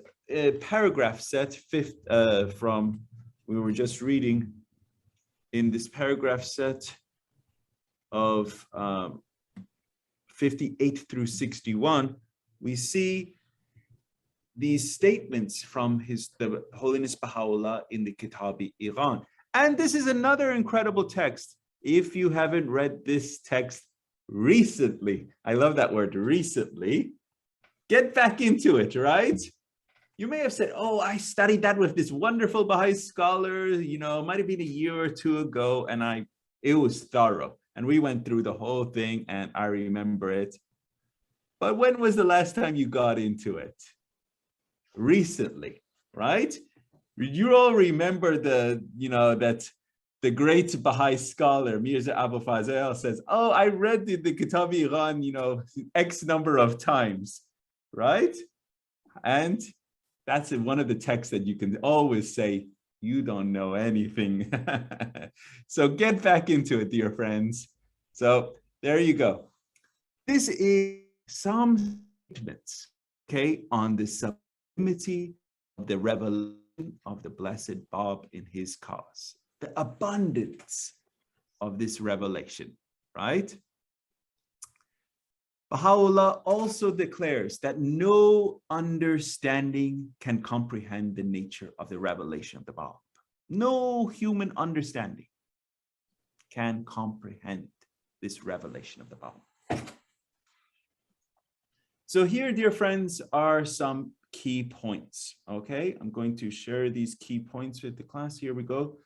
paragraph set from, we were just reading in this paragraph set of 58 through 61, we see these statements from the Holiness Baha'u'llah in the Kitab Iran. And this is another incredible text. If you haven't read this text recently, I love that word, recently, get back into it, right? You may have said, oh, I studied that with this wonderful Baha'i scholar, you know, it might have been a year or two ago, and it was thorough. And we went through the whole thing, and I remember it. But when was the last time you got into it? Recently, right? You all remember that the great Baha'i scholar, Mirza Abu Fazl, says, oh, I read the Kitab Iran, X number of times, right? And that's one of the texts that you can always say, you don't know anything. So get back into it, dear friends. So there you go. This is some statements, okay, on the sublimity of the revelation of the blessed Bab in his cause, the abundance of this revelation, right? Baha'u'llah also declares that no understanding can comprehend the nature of the revelation of the Bab. No human understanding can comprehend this revelation of the Bab. So here, dear friends, are some key points, okay? I'm going to share these key points with the class. Here we go.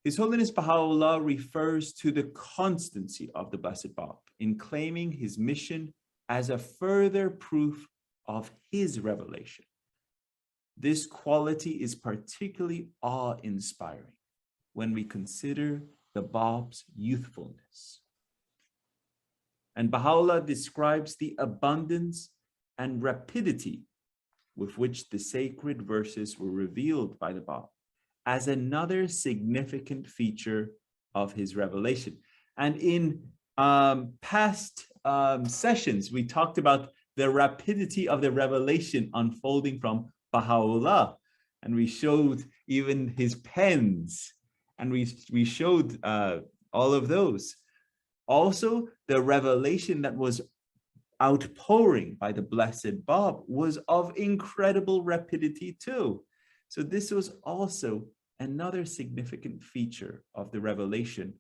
His Holiness Baha'u'llah refers to the constancy of the Blessed Bab in claiming his mission as a further proof of his revelation. This quality is particularly awe-inspiring when we consider the Bab's youthfulness. And Baha'u'llah describes the abundance and rapidity with which the sacred verses were revealed by the Bab as another significant feature of his revelation. And in past sessions, we talked about the rapidity of the revelation unfolding from Baha'u'llah. And we showed even his pens, and we showed all of those. Also, the revelation that was outpouring by the Blessed Bab was of incredible rapidity too. So this was also another significant feature of the revelation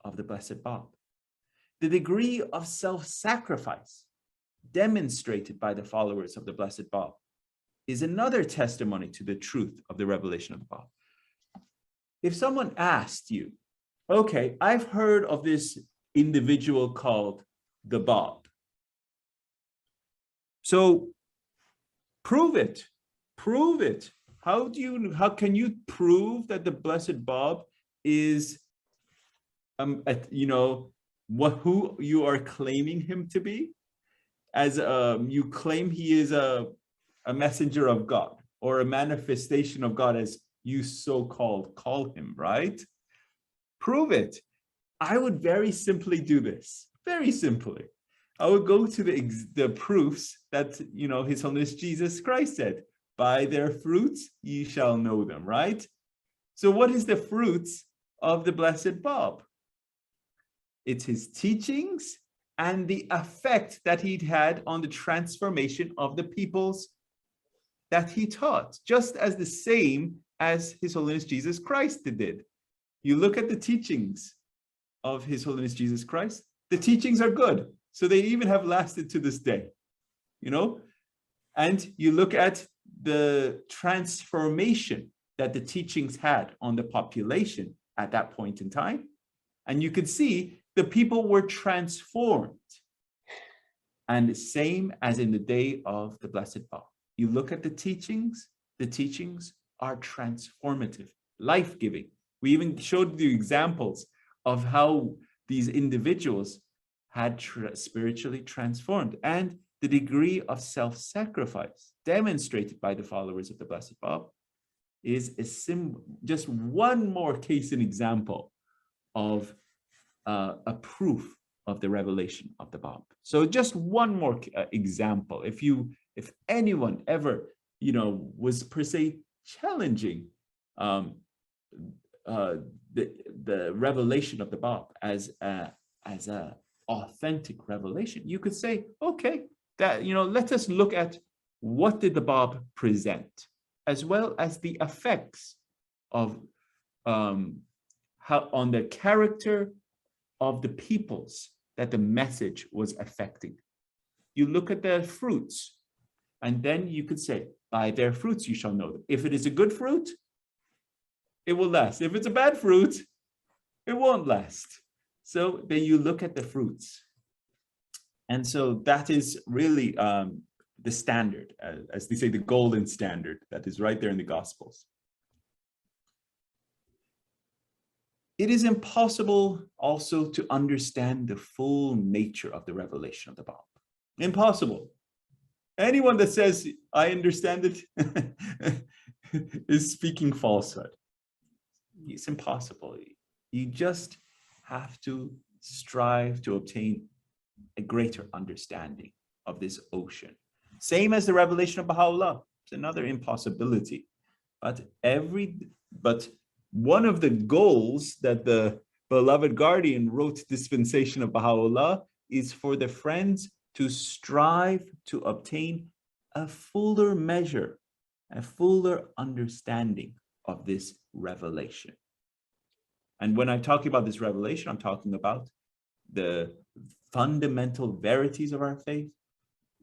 of the Blessed Bab. The degree of self-sacrifice demonstrated by the followers of the Blessed Bab is another testimony to the truth of the revelation of the Bab. If someone asked you, okay, I've heard of this individual called the Bab. So prove it. Prove it. How can you prove that the Blessed Bab is who you are claiming him to be? As you claim he is a messenger of God or a manifestation of God, as you so-called call him, right? Prove it. I would very simply do this. Very simply. I would go to the proofs that, His Holiness Jesus Christ said, by their fruits ye shall know them, right? So what is the fruits of the Blessed Bab? It's his teachings and the effect that he'd had on the transformation of the peoples that he taught, just as the same as His Holiness Jesus Christ did. You look at the teachings of His Holiness Jesus Christ, the teachings are good. So they even have lasted to this day, and you look at the transformation that the teachings had on the population at that point in time, and you could see the people were transformed. And the same as in the day of the Blessed Bab. You look at the teachings are transformative, life-giving. We even showed you examples of how these individuals had spiritually transformed, and the degree of self-sacrifice demonstrated by the followers of the Blessed Bab is just one more case and example of a proof of the revelation of the Bab. So just one more example. If anyone ever, was per se challenging the revelation of the Bab as a authentic revelation, you could say, okay, that let us look at what did the Bab present, as well as the effects of how on the character of the peoples that the message was affecting. You look at their fruits, and then you could say, by their fruits you shall know them. If it is a good fruit, it will last. If it's a bad fruit, it won't last. So then you look at the fruits. And so that is really the standard, as they say, the golden standard that is right there in the Gospels. It is impossible also to understand the full nature of the revelation of the Bab. Impossible. Anyone that says, I understand it, is speaking falsehood. It's impossible. You just have to strive to obtain a greater understanding of this ocean. Same as the revelation of Baha'u'llah. It's another impossibility. But one of the goals that the beloved guardian wrote Dispensation of Baha'u'llah is for the friends to strive to obtain a fuller measure, a fuller understanding of this revelation. And when I'm talking about this revelation, I'm talking about the fundamental verities of our faith,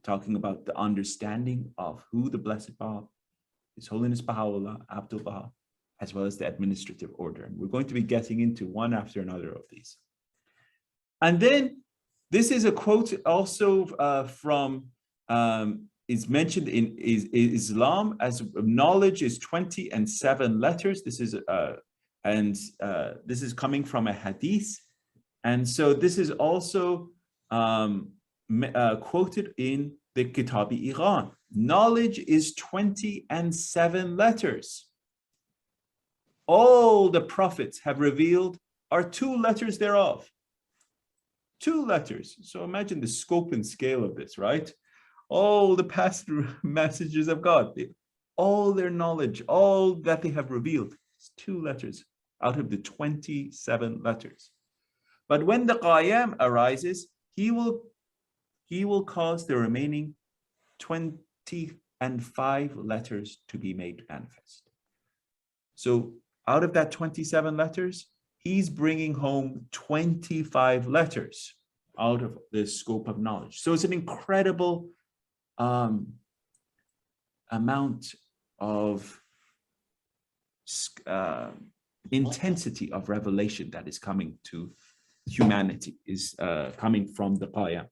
talking about the understanding of who the Blessed Bab, His Holiness Baha'u'llah, Abdul Baha, as well as the administrative order. And we're going to be getting into one after another of these. And then this is a quote also from, is mentioned in Islam as knowledge is 20 and 7 letters. This is this is coming from a hadith. And so this is also quoted in the Kitab-i-Iran. Knowledge is 20 and 7 letters. All the prophets have revealed are 2 letters thereof. 2 letters. So imagine the scope and scale of this, right? All the past messages of God, all their knowledge, all that they have revealed is 2 letters out of the 27 letters. But when the Qayyam arises, he will cause the remaining 25 letters to be made manifest. So out of that 27 letters, he's bringing home 25 letters out of the scope of knowledge. So it's an incredible amount of intensity of revelation that is coming to humanity, is coming from the Qiyam.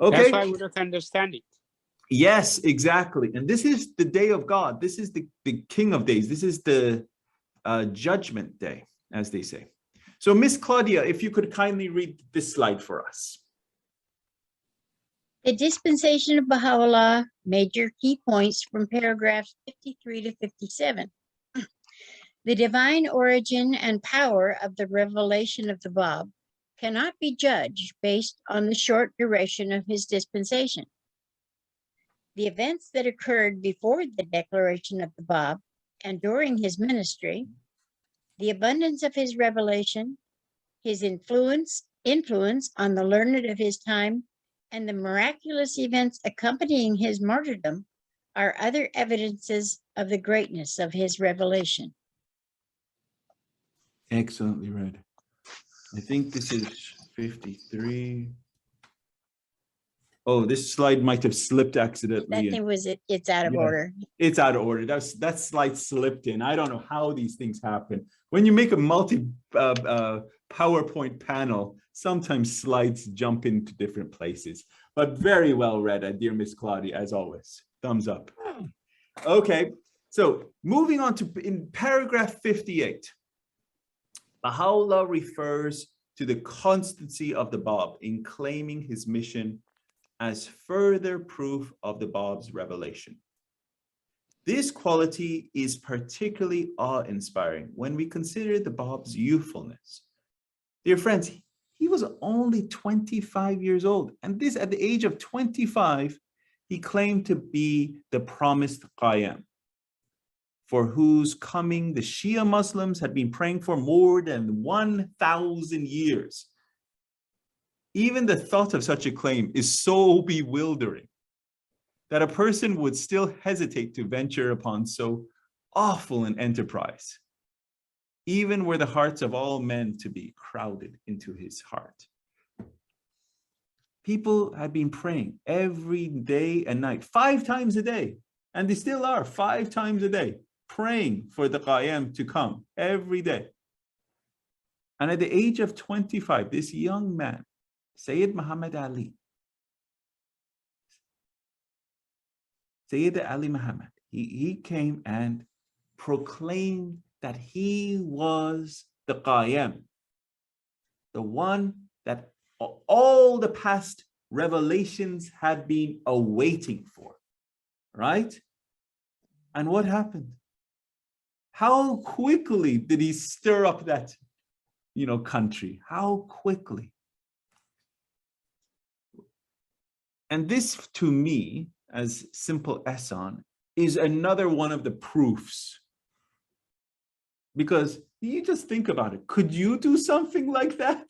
Okay. That's why we don't understand it. Yes, exactly. And this is the day of God. This is the King of Days. This is the judgment day, as they say. So Miss Claudia, if you could kindly read this slide for us. The Dispensation of Baha'u'llah, major key points from paragraphs 53 to 57. The divine origin and power of the revelation of the Bab cannot be judged based on the short duration of his dispensation. The events that occurred before the declaration of the Bab and during his ministry, the abundance of his revelation, his influence on the learned of his time, and the miraculous events accompanying his martyrdom are other evidences of the greatness of his revelation. Excellently read. I think this is 53. Oh, this slide might have slipped accidentally. It's out of order. It's out of order. That slide slipped in. I don't know how these things happen. When you make a PowerPoint panel, sometimes slides jump into different places. But very well read, dear Miss Claudia, as always. Thumbs up. Okay, so moving on to in paragraph 58, Baha'u'llah refers to the constancy of the Bab in claiming his mission as further proof of the Bab's revelation. This quality is particularly awe-inspiring when we consider the Bab's youthfulness. Dear friends, he was only 25 years old, and this at the age of 25, he claimed to be the promised Qiyam, for whose coming the Shia Muslims had been praying for more than 1,000 years. Even the thought of such a claim is so bewildering that a person would still hesitate to venture upon so awful an enterprise, even were the hearts of all men to be crowded into his heart. People had been praying every day and night, 5 times a day, and they still are 5 times a day, praying for the Qiyam to come every day. And at the age of 25, this young man, Sayyid Muhammad Ali, Sayyid Ali Muhammad, he came and proclaimed that he was the Qiyam, the one that all the past revelations had been awaiting for, right? And what happened? How quickly did he stir up that, country? How quickly? And this, to me, as simple Ehsan, is another one of the proofs. Because you just think about it. Could you do something like that?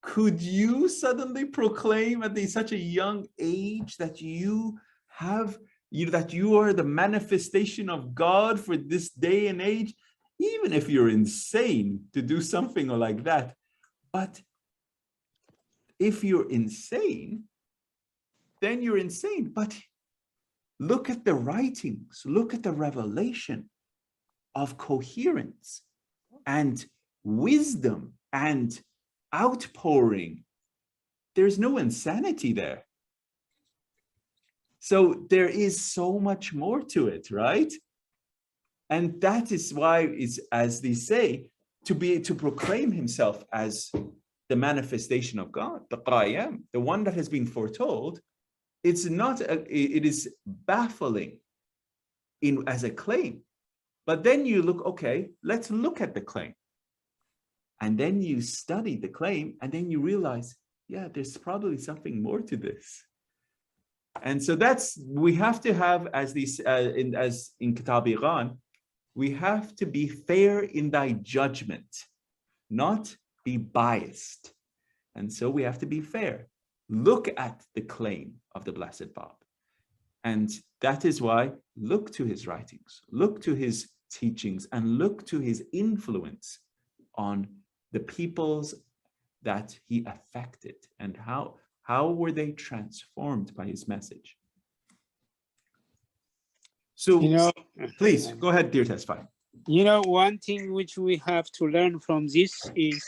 Could you suddenly proclaim at such a young age that you have, that you are the manifestation of God for this day and age? Even if you're insane to do something like that. But if you're insane, then you're insane. But look at the writings, look at the revelation of coherence and wisdom and outpouring. There's no insanity there. So there is so much more to it, right? And that is why it's, as they say, to proclaim himself as the manifestation of God, the Qiyam, the one that has been foretold. It is baffling as a claim. But then you look, okay, let's look at the claim. And then you study the claim, and then you realize, yeah, there's probably something more to this. And so we have to have, as in Kitab Iran, we have to be fair in thy judgment, not be biased. And so we have to be fair. Look at the claim of the Blessed Bab. And that is why look to his writings, look to his teachings and look to his influence on the peoples that he affected, and how were they transformed by his message. So, please go ahead, dear Tesfai. One thing which we have to learn from this is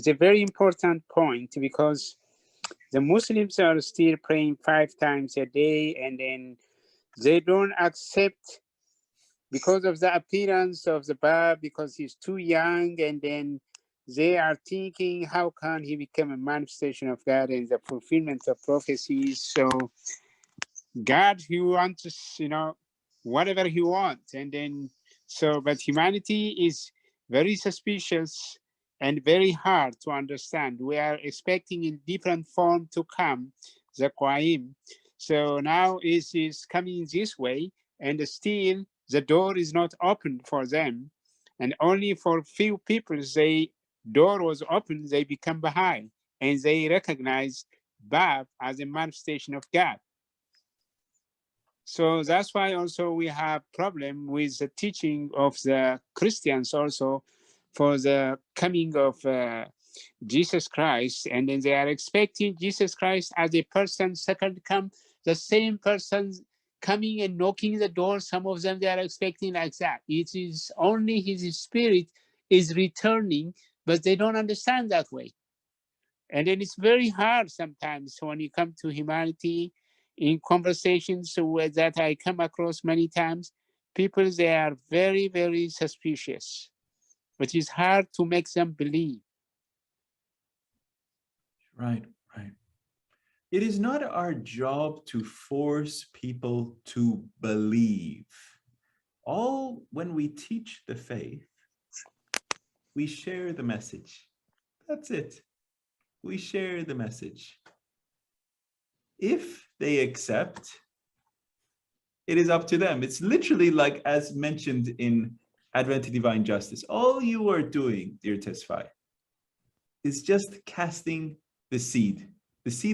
a very important point, because the Muslims are still praying 5 times a day, and then they don't accept, because of the appearance of the Bab, because he's too young, and then they are thinking, how can he become a manifestation of God and the fulfillment of prophecies? So God, he wants, whatever he wants. And then, but humanity is very suspicious and very hard to understand. We are expecting in different form to come, the Qaim. So now it is coming this way, and still the door is not open for them. And only for few people, door was open, they become Baha'i, and they recognize Bab as a manifestation of God. So that's why also we have problem with the teaching of the Christians also for the coming of Jesus Christ. And then they are expecting Jesus Christ as a person, second come, the same person coming and knocking the door. Some of them, they are expecting like that. It is only his spirit is returning, but they don't understand that way. And then it's very hard sometimes when you come to humanity in conversations that I come across many times, people, they are very, very suspicious, but it's hard to make them believe. Right. It is not our job to force people to believe. When we teach the faith, we share the message. That's it. We share the message. If they accept, it is up to them. It's literally like as mentioned in Advent to Divine Justice. All you are doing, dear Tesfai, is just casting the seed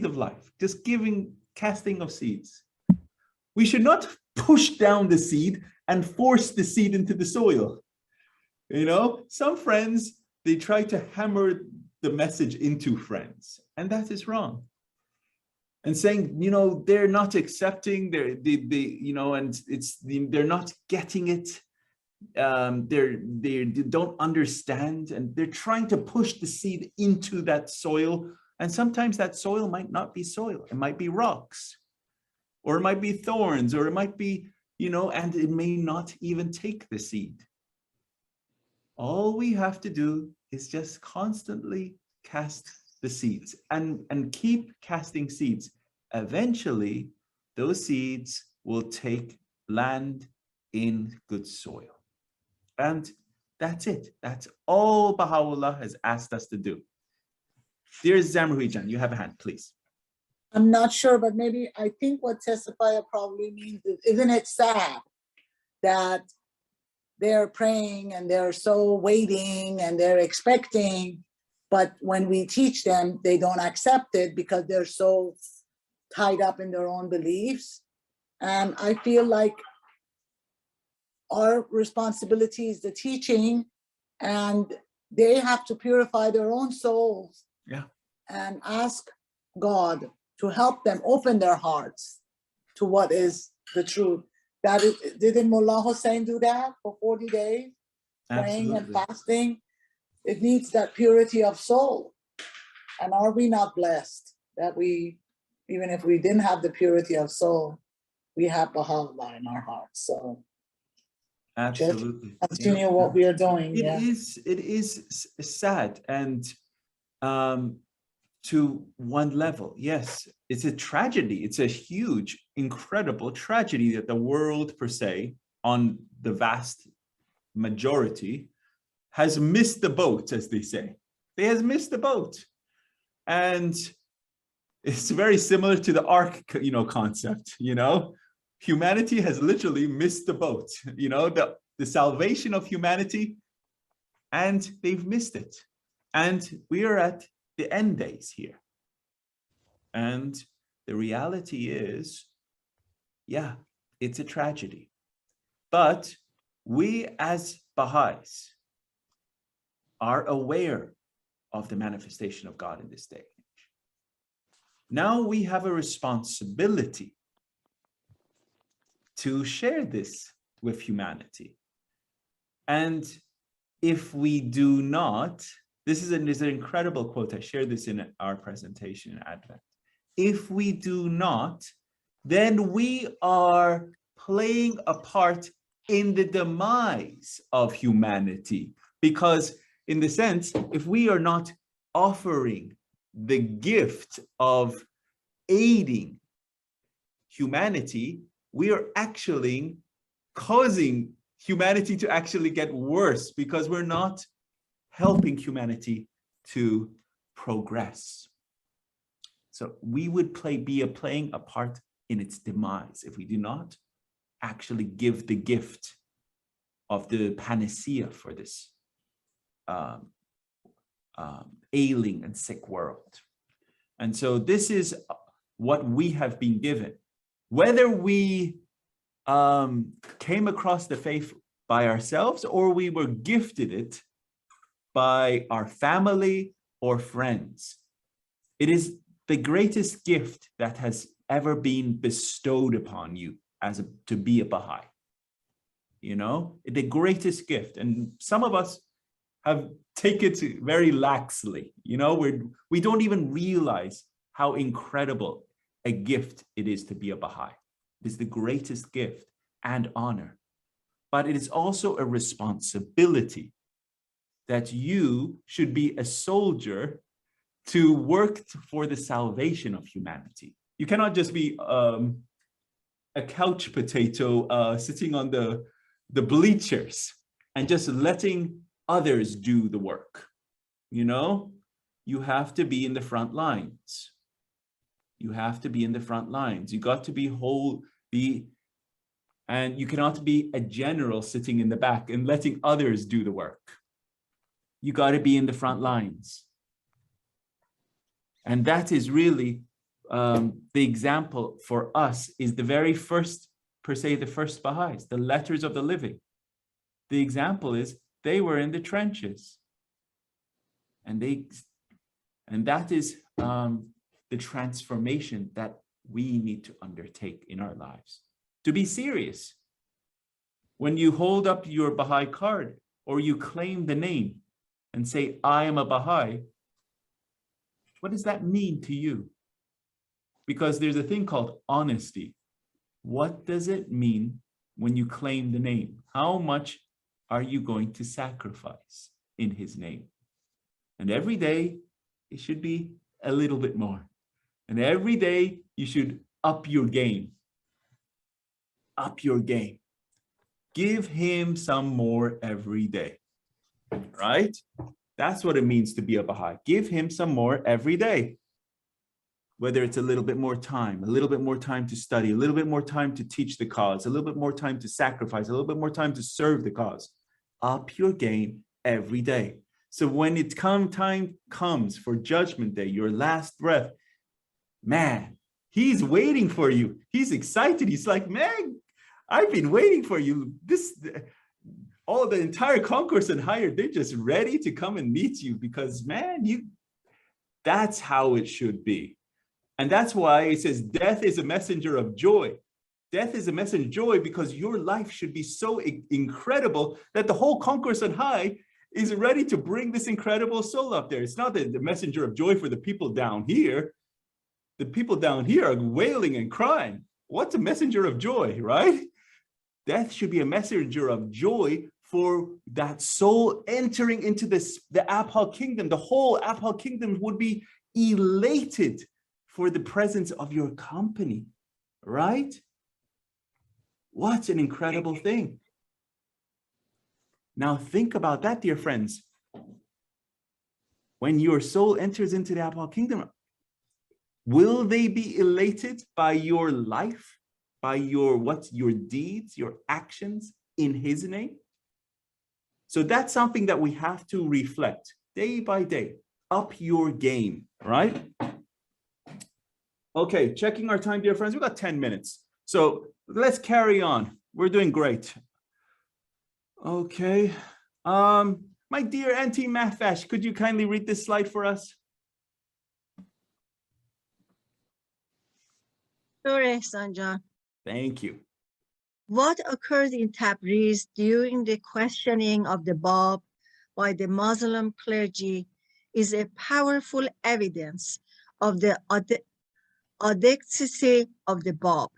of life, just casting of seeds. We should not push down the seed and force the seed into the soil. Some friends, they try to hammer the message into friends, and that is wrong. And saying, they're not accepting, they're not getting it. They don't understand, and they're trying to push the seed into that soil. And sometimes that soil might not be soil. It might be rocks, or it might be thorns, or it might be, and it may not even take the seed. All we have to do is just constantly cast the seeds and keep casting seeds. Eventually, those seeds will take land in good soil. And that's it. That's all Baha'u'llah has asked us to do. Dear Zamruhijan, you have a hand, please. I'm not sure, but maybe I think what testify probably means is, isn't it sad that they're praying and they're so waiting and they're expecting, but when we teach them, they don't accept it because they're so tied up in their own beliefs. And I feel like our responsibility is the teaching, and they have to purify their own souls. Yeah. And ask God to help them open their hearts to what is the truth. Didn't Mullah Hussein do that for 40 days? Praying and fasting? It needs that purity of soul. And are we not blessed that we, even if we didn't have the purity of soul, we have Baha'u'llah in our hearts? So absolutely, just continue what we are doing. It is sad, and to one level, yes, it's a tragedy. It's a huge, incredible tragedy that the world per se, on the vast majority, has missed the boat, as they say. They has missed the boat. And it's very similar to the ark, concept, Humanity has literally missed the boat, the salvation of humanity, and they've missed it. And we are at the end days here. And the reality is, yeah, it's a tragedy. But we as Baha'is are aware of the manifestation of God in this day and age. Now we have a responsibility to share this with humanity. And if we do not, this is an incredible quote. I shared this in our presentation in Advent. If we do not, then we are playing a part in the demise of humanity. Because in the sense, if we are not offering the gift of aiding humanity, we are actually causing humanity to actually get worse, because we're not helping humanity to progress. So we would playing a part in its demise if we do not actually give the gift of the panacea for this ailing and sick world. And so this is what we have been given. Whether we came across the faith by ourselves or we were gifted it by our family or friends, it is the greatest gift that has ever been bestowed upon you to be a Baha'i. You know, the greatest gift. And some of us have taken it very laxly. You know, we don't even realize how incredible a gift it is to be a Baha'i. It is the greatest gift and honor. But it is also a responsibility that you should be a soldier to work for the salvation of humanity. You cannot just be a couch potato sitting on the bleachers and just letting others do the work. You know, you have to be in the front lines. You have to be in the front lines. You got to and you cannot be a general sitting in the back and letting others do the work. You got to be in the front lines. And that is really the example for us is the very first, per se, the first Baha'is, the letters of the living. The example is they were in the trenches. And that is the transformation that we need to undertake in our lives. To be serious. When you hold up your Baha'i card or you claim the name and say, I am a Baha'i, what does that mean to you? Because there's a thing called honesty. What does it mean when you claim the name? How much are you going to sacrifice in his name? And every day, it should be a little bit more. And every day, you should up your game. Up your game. Give him some more every day. Right? That's what it means to be a Baha'i. Give him some more every day. Whether it's a little bit more time to study, a little bit more time to teach the cause, a little bit more time to sacrifice, a little bit more time to serve the cause. Up your game every day. So when time comes for Judgment Day, your last breath, man, he's waiting for you. He's excited. He's like, man, I've been waiting for you. All the entire concourse and higher, they're just ready to come and meet you because, man, that's how it should be. And that's why it says death is a messenger of joy. Death is a messenger of joy because your life should be so incredible that the whole concourse on high is ready to bring this incredible soul up there. It's not the messenger of joy for the people down here. The people down here are wailing and crying. What's a messenger of joy, right? Death should be a messenger of joy for that soul entering into the Abha kingdom. The whole Abha kingdom would be elated for the presence of your company, right? What an incredible thing. Now think about that, dear friends. When your soul enters into the Abha kingdom, will they be elated by your life, by your deeds, your actions in his name? So that's something that we have to reflect day by day. Up your game, right? Okay, checking our time, dear friends. We've got 10 minutes. So let's carry on. We're doing great. Okay. My dear Auntie Mahfash, could you kindly read this slide for us? Sure, Ehsan John. Thank you. What occurred in Tabriz during the questioning of the Bab by the Muslim clergy is a powerful evidence of the authenticity of the Bab.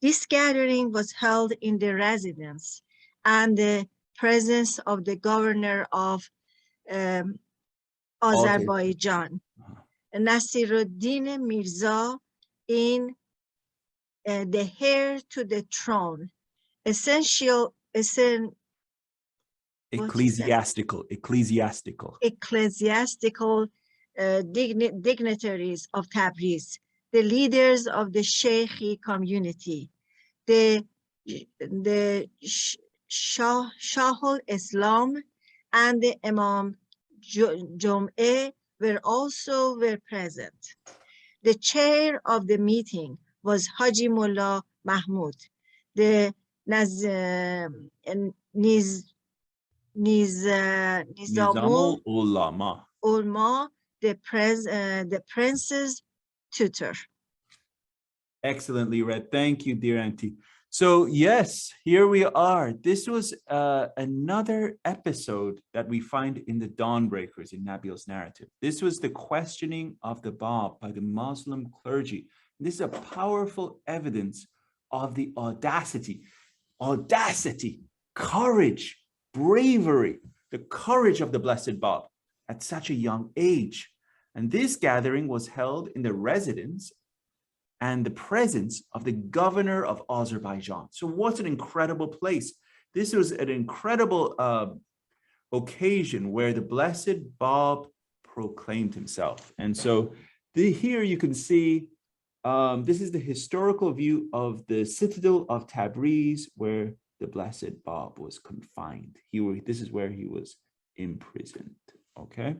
This gathering was held in the residence and the presence of the governor of Azerbaijan, Nasiruddin Mirza, in the heir to the throne, Ecclesiastical dignitaries of Tabriz, the leaders of the Sheikh community, the Shahul Islam and the Imam Jum'eh were present. The chair of the meeting was Haji Mullah Mahmud, the Nizamul Ulama, the prince's tutor. Excellently read. Thank you, dear Auntie. So yes, here we are. This was another episode that we find in the Dawnbreakers in Nabil's narrative. This was the questioning of the Bab by the Muslim clergy. This is a powerful evidence of the audacity, courage, bravery, the courage of the Blessed Bab at such a young age. And this gathering was held in the residence and the presence of the governor of Azerbaijan. So what an incredible place. This was an incredible occasion where the Blessed Bab proclaimed himself. And so here you can see, this is the historical view of the citadel of Tabriz, where the Blessed Bab was confined. This is where he was imprisoned, okay?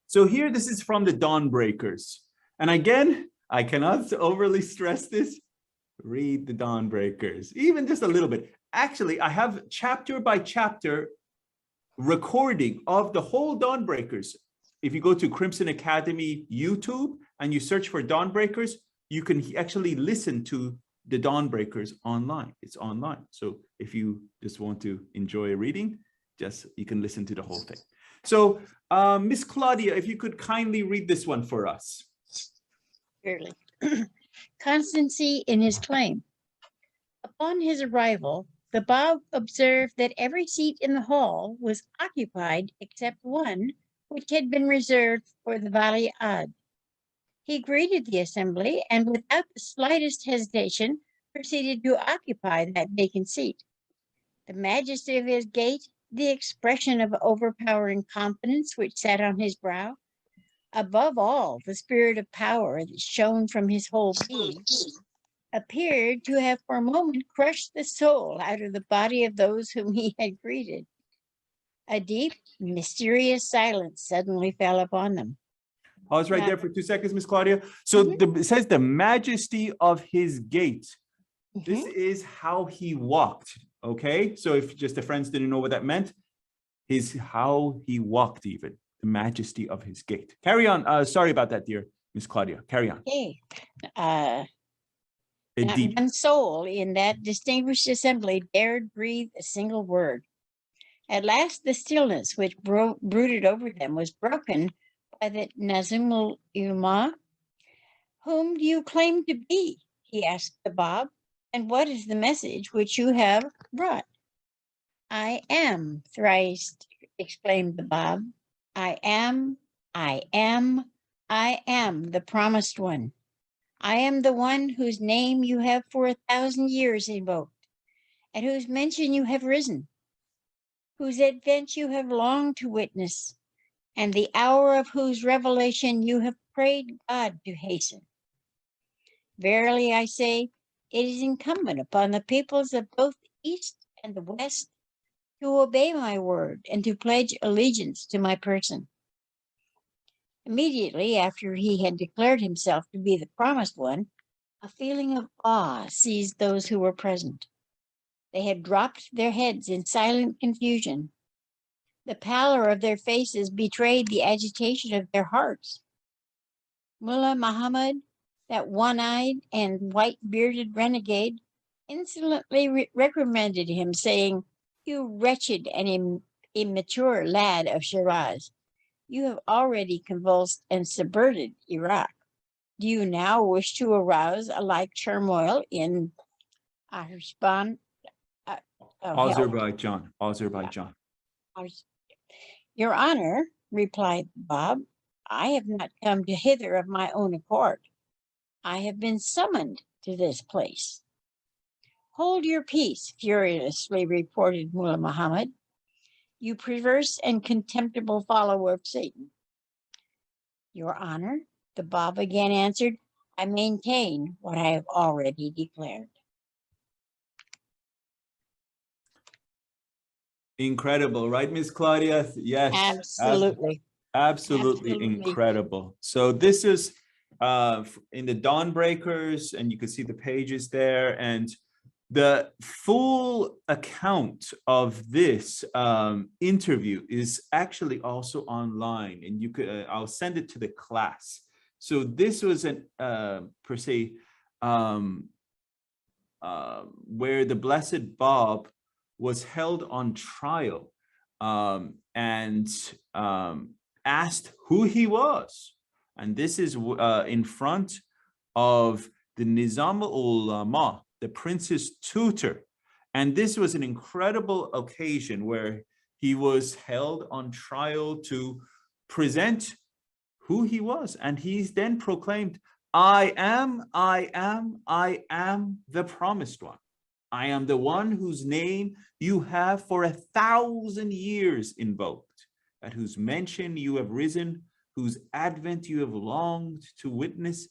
So here, this is from the Dawnbreakers. And again, I cannot overly stress this. Read the Dawnbreakers, even just a little bit. Actually, I have chapter by chapter recording of the whole Dawnbreakers. If you go to Crimson Academy YouTube and you search for Dawnbreakers, you can actually listen to the Dawnbreakers online. It's online. So if you just want to enjoy reading, you can listen to the whole thing. So Miss Claudia, if you could kindly read this one for us. Surely. Constancy in his claim. Upon his arrival, the Bab observed that every seat in the hall was occupied except one, which had been reserved for the Vali Ad. He greeted the assembly and without the slightest hesitation proceeded to occupy that vacant seat. The majesty of his gait, the expression of overpowering confidence which sat on his brow, above all, the spirit of power that shone from his whole being, appeared to have for a moment crushed the soul out of the body of those whom he had greeted. A deep, mysterious silence suddenly fell upon them. I was right there for 2 seconds, Miss Claudia. So it says the majesty of his gait. This is how he walked, okay? So if just the friends didn't know what that meant, how he walked even. The majesty of his gait. Carry on. Sorry about that, dear Miss Claudia. Carry on. Okay. Not one soul in that distinguished assembly dared breathe a single word. At last, the stillness which brooded over them was broken by the Nazimul Ulama. Whom do you claim to be? He asked the Bab. And what is the message which you have brought? I am, thrice exclaimed the Bab. I am the promised one. I am the one whose name you have for 1,000 years invoked, at whose mention you have risen, whose advent you have longed to witness, and the hour of whose revelation you have prayed God to hasten. Verily, I say, it is incumbent upon the peoples of both the East and the West to obey my word and to pledge allegiance to my person. Immediately after he had declared himself to be the promised one, a feeling of awe seized those who were present. They had dropped their heads in silent confusion. The pallor of their faces betrayed the agitation of their hearts. Mullah Muhammad, that one-eyed and white-bearded renegade, insolently reprimanded him, saying, "You wretched and immature lad of Shiraz, you have already convulsed and subverted Iraq. Do you now wish to arouse a like turmoil in Azerbaijan?" Azerbaijan. Your Honor, replied Bob, I have not come to hither of my own accord. I have been summoned to this place. Hold your peace, furiously reported Mullah Muhammad, you perverse and contemptible follower of Satan. Your Honor, the Bab again answered, I maintain what I have already declared. Incredible, right, Miss Claudia? Yes. Absolutely. Absolutely incredible. So this is in the Dawnbreakers, and you can see the pages there. And the full account of this interview is actually also online, and you could I'll send it to the class. So this was an per se where the Blessed Bab was held on trial and asked who he was. And this is in front of the Nizam al-Ulama, the prince's tutor. And this was an incredible occasion where he was held on trial to present who he was. And he's then proclaimed, I am the promised one. I am the one whose name you have for 1,000 years invoked, at whose mention you have risen, whose advent you have longed to witness,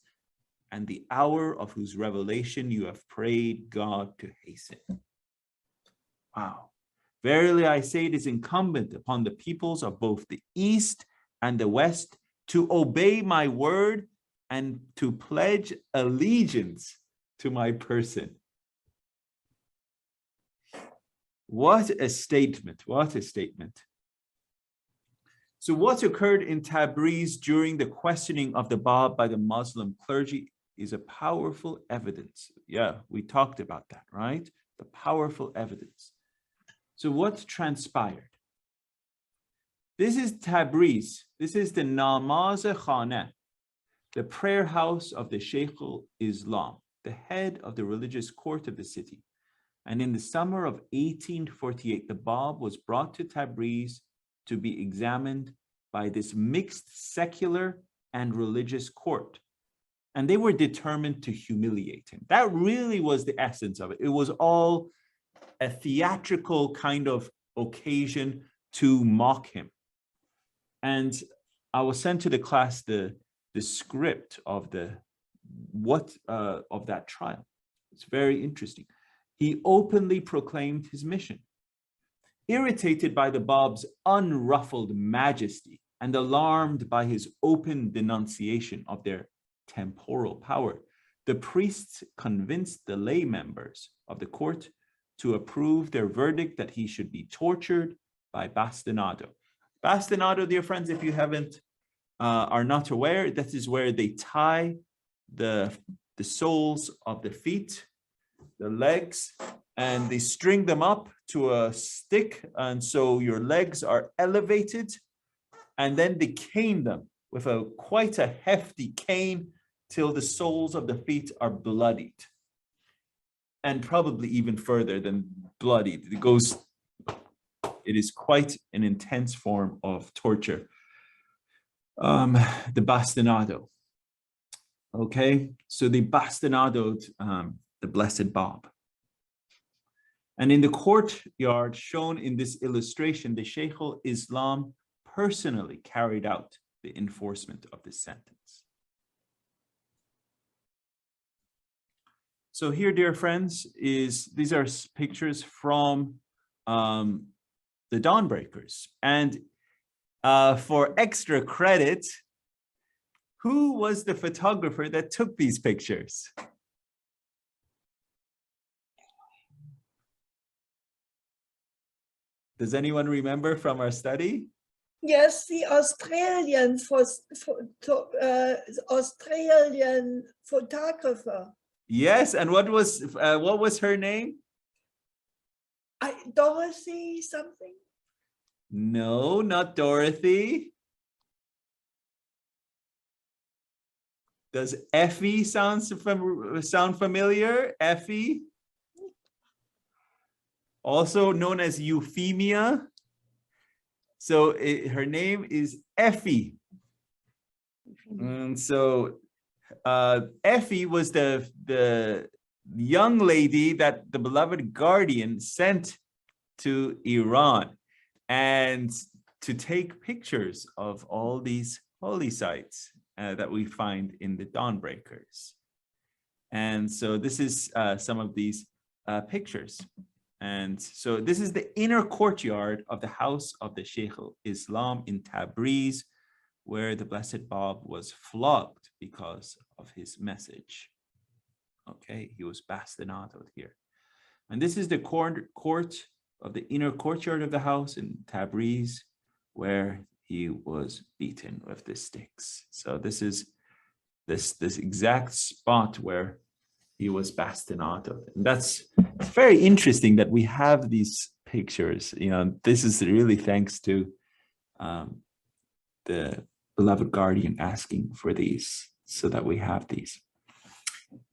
and the hour of whose revelation you have prayed God to hasten. Wow. Verily I say it is incumbent upon the peoples of both the East and the West to obey my word and to pledge allegiance to my person. What a statement, what a statement. So what occurred in Tabriz during the questioning of the Bab by the Muslim clergy is a powerful evidence. Yeah, we talked about that, right? The powerful evidence. So what transpired? This is Tabriz. This is the Namaz Khana, the prayer house of the Sheikh Islam, the head of the religious court of the city. And in the summer of 1848, the Bab was brought to Tabriz to be examined by this mixed secular and religious court. And they were determined to humiliate him. That really was the essence of it. It was all a theatrical kind of occasion to mock him. And I will send to the class the script of of that trial. It's very interesting. He openly proclaimed his mission. Irritated by the Bab's unruffled majesty and alarmed by his open denunciation of their temporal power, the priests convinced the lay members of the court to approve their verdict that he should be tortured by bastinado. Bastinado, dear friends, if you are not aware, that is where they tie the soles of the feet, the legs, and they string them up to a stick, and so your legs are elevated, and then they cane them with quite a hefty cane till the soles of the feet are bloodied, and probably even further than bloodied. It is quite an intense form of torture. The bastinado. Okay, so they bastinadoed the Blessed Bab. And in the courtyard shown in this illustration, the Shaykh al-Islam personally carried out the enforcement of this sentence. So here, dear friends, these are pictures from the Dawnbreakers. And for extra credit, who was the photographer that took these pictures? Does anyone remember from our study? Yes, the Australian Australian photographer. Yes, and what was her name? Dorothy something. No, not Dorothy. Does Effie sound familiar? Effie, also known as Euphemia. So her name is Effie. And so Effie was the young lady that the beloved guardian sent to Iran and to take pictures of all these holy sites that we find in the Dawnbreakers. And so this is some of these pictures. And so this is the inner courtyard of the house of the Sheikh Islam in Tabriz, where the Blessed Bab was flogged because of his message. Okay, he was bastinadoed here. And this is the court of the inner courtyard of the house in Tabriz, where he was beaten with the sticks. So this is this exact spot where he was bastinadoed. And it's very interesting that we have these pictures. You know, this is really thanks to the beloved guardian asking for these so that we have these.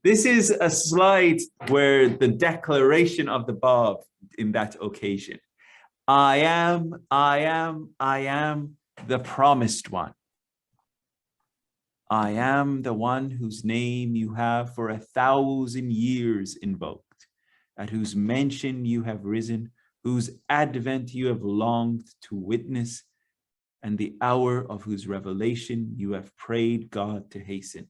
This is a slide where the declaration of the Bab in that occasion. I am the promised one. I am the one whose name you have for 1,000 years invoked, at whose mention you have risen, whose advent you have longed to witness, and the hour of whose revelation you have prayed God to hasten.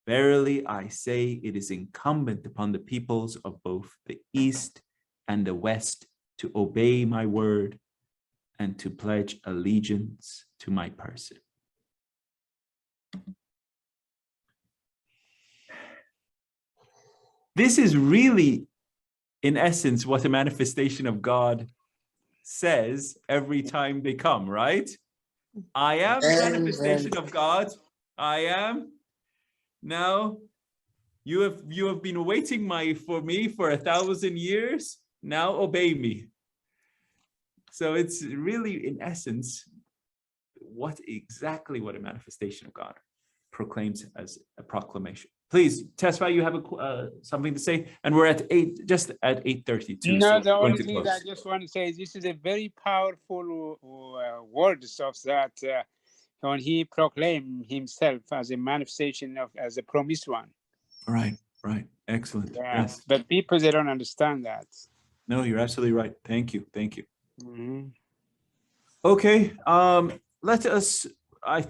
Verily, I say it is incumbent upon the peoples of both the East and the West to obey my word and to pledge allegiance to my person. This is really, in essence, what a manifestation of God says every time they come, right? I am the manifestation of God. I am. Now, you have been waiting for me for 1,000 years. Now obey me. So it's really, in essence, what a manifestation of God proclaims as a proclamation. Please, Tesfa, you have something to say? And we're at just at 8:32. No, So the we're going only to thing close. I just want to say is this is a very powerful words of that when he proclaimed himself as a manifestation of as a promised one. Right. Excellent. Yeah, Yes. but people, they don't understand that. No, you're absolutely right. Thank you. Mm-hmm. Okay. Let us.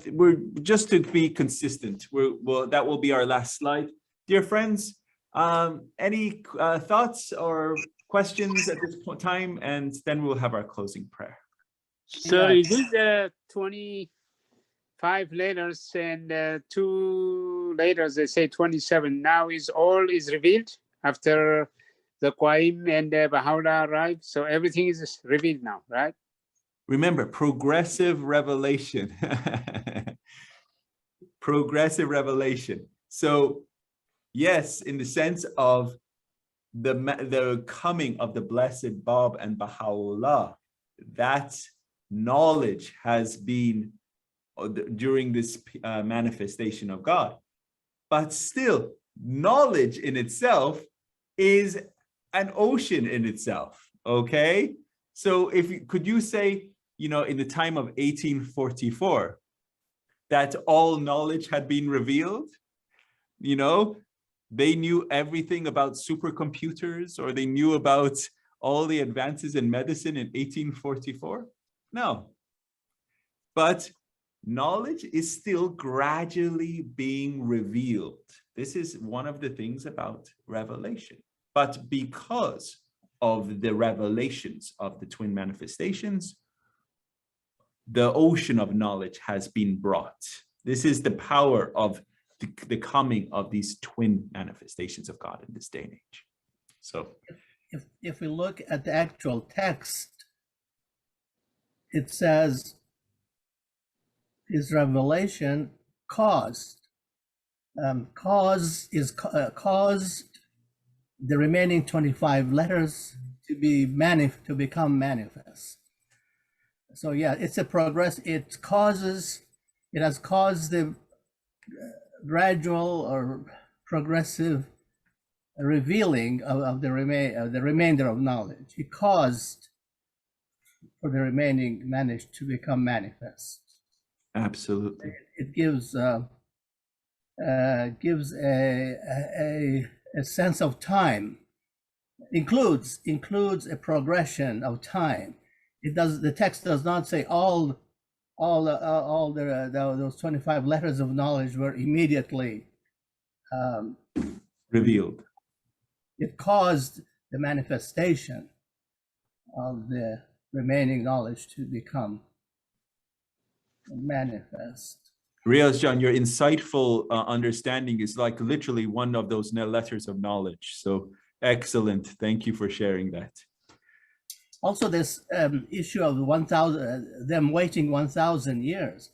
We're just to be consistent. That will be our last slide, dear friends. Any thoughts or questions at this time, and then we'll have our closing prayer. So is it 25 letters and 2 letters? They say 27. Now is revealed after the Qaim and Baha'u'llah arrived. So everything is revealed now, right? Remember, progressive revelation. Progressive revelation. So, yes, in the sense of the coming of the Blessed Bab and Baha'u'llah, that knowledge has been during this manifestation of God. But still, knowledge in itself is an ocean in itself, okay? So could you say, in the time of 1844, that all knowledge had been revealed? They knew everything about supercomputers, or they knew about all the advances in medicine in 1844? No. But knowledge is still gradually being revealed. This is one of the things about revelation. But because of the revelations of the twin manifestations, the ocean of knowledge has been brought. This is the power of the coming of these twin manifestations of God in this day and age. So if we look at the actual text it says his revelation caused caused the remaining 25 letters to become manifest. So yeah, it's a progress. It has caused the gradual or progressive revealing of the remainder of knowledge. It caused for the remaining managed to become manifest. Absolutely. It gives a sense of time. Includes a progression of time. The text does not say all those 25 letters of knowledge were immediately Revealed. It caused the manifestation of the remaining knowledge to become manifest. Riaz John, your insightful understanding is like literally one of those letters of knowledge. So excellent. Thank you for sharing that. Also, this issue of 1,000, them waiting 1,000 years.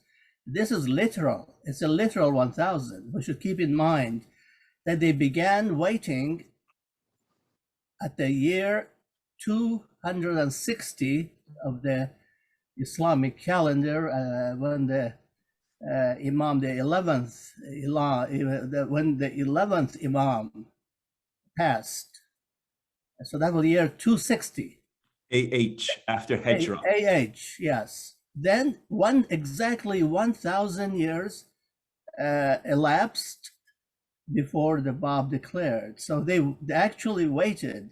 This is literal. It's a literal 1,000. We should keep in mind that they began waiting at the year 260 of the Islamic calendar, when the Imam, the 11th, when the 11th Imam passed. So that was the year 260. AH, after Hijrah. AH, yes. Then exactly 1,000 years elapsed before the Bab declared. So they actually waited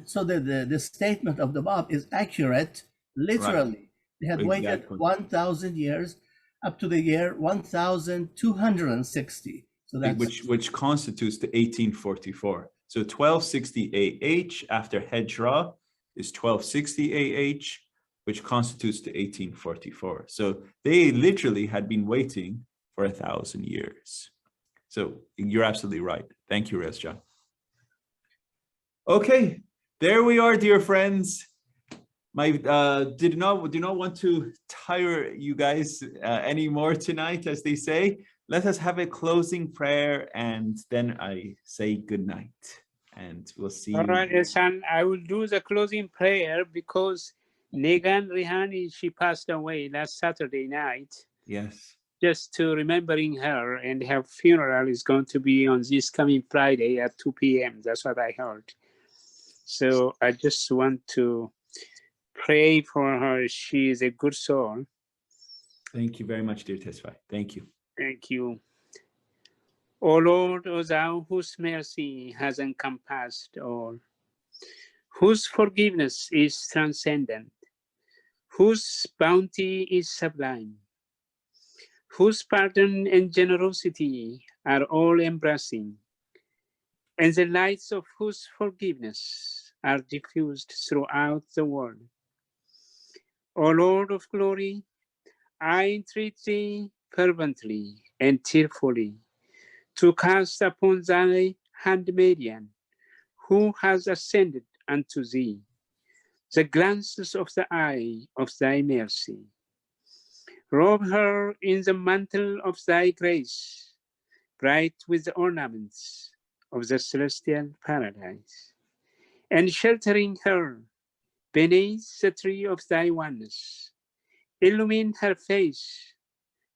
so the statement of the Bab is accurate, literally. Right. They had waited 1,000 years up to the year 1,260. So that's which constitutes the 1844. So 1260 AH after Hijrah is 1260 AH, which constitutes the 1844. So they literally had been waiting for 1,000 years. So you're absolutely right. Thank you, Rezjan. Okay, there we are, dear friends. Did not want to tire you guys anymore tonight, as they say. Let us have a closing prayer, and then I say good night, and we'll see you. All right, Ehsan, I will do the closing prayer because Negan Rihani, she passed away last Saturday night. Yes. Just to remembering her, and her funeral is going to be on this coming Friday at 2 p.m. That's what I heard. So I just want to pray for her. She is a good soul. Thank you very much, dear Tesfai. Thank you. Thank you. O Lord, O thou whose mercy has encompassed all, whose forgiveness is transcendent, whose bounty is sublime, whose pardon and generosity are all embracing, and the lights of whose forgiveness are diffused throughout the world. O Lord of glory, I entreat thee fervently and tearfully to cast upon thy handmaiden, who has ascended unto thee, the glances of the eye of thy mercy. Robe her in the mantle of thy grace, bright with the ornaments of the celestial paradise, and sheltering her beneath the tree of thy oneness, illumine her face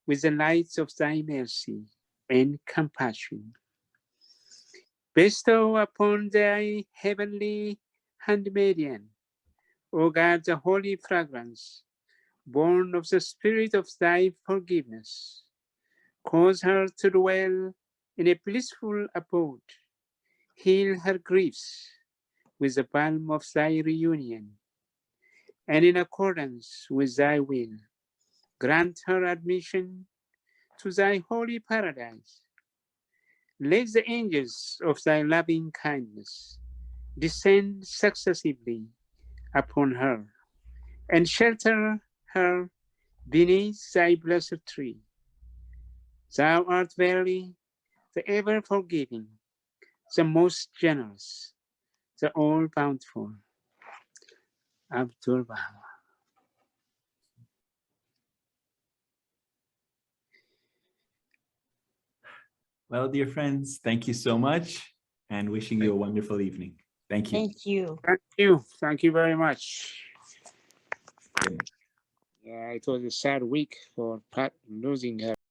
with the lights of thy mercy and compassion. Bestow upon thy heavenly handmaiden, O God, the holy fragrance, born of the spirit of thy forgiveness. Cause her to dwell in a blissful abode. Heal her griefs with the balm of thy reunion, and in accordance with thy will, grant her admission to thy holy paradise. Let the angels of thy loving kindness descend successively upon her and shelter her beneath thy blessed tree. Thou art verily the ever forgiving, the most generous, the all bountiful. Abdul Baha. Well, dear friends, thank you so much and wishing you a wonderful evening. Thank you. Thank you. Thank you. Thank you very much. Good. Yeah, it was a sad week for Pat losing her.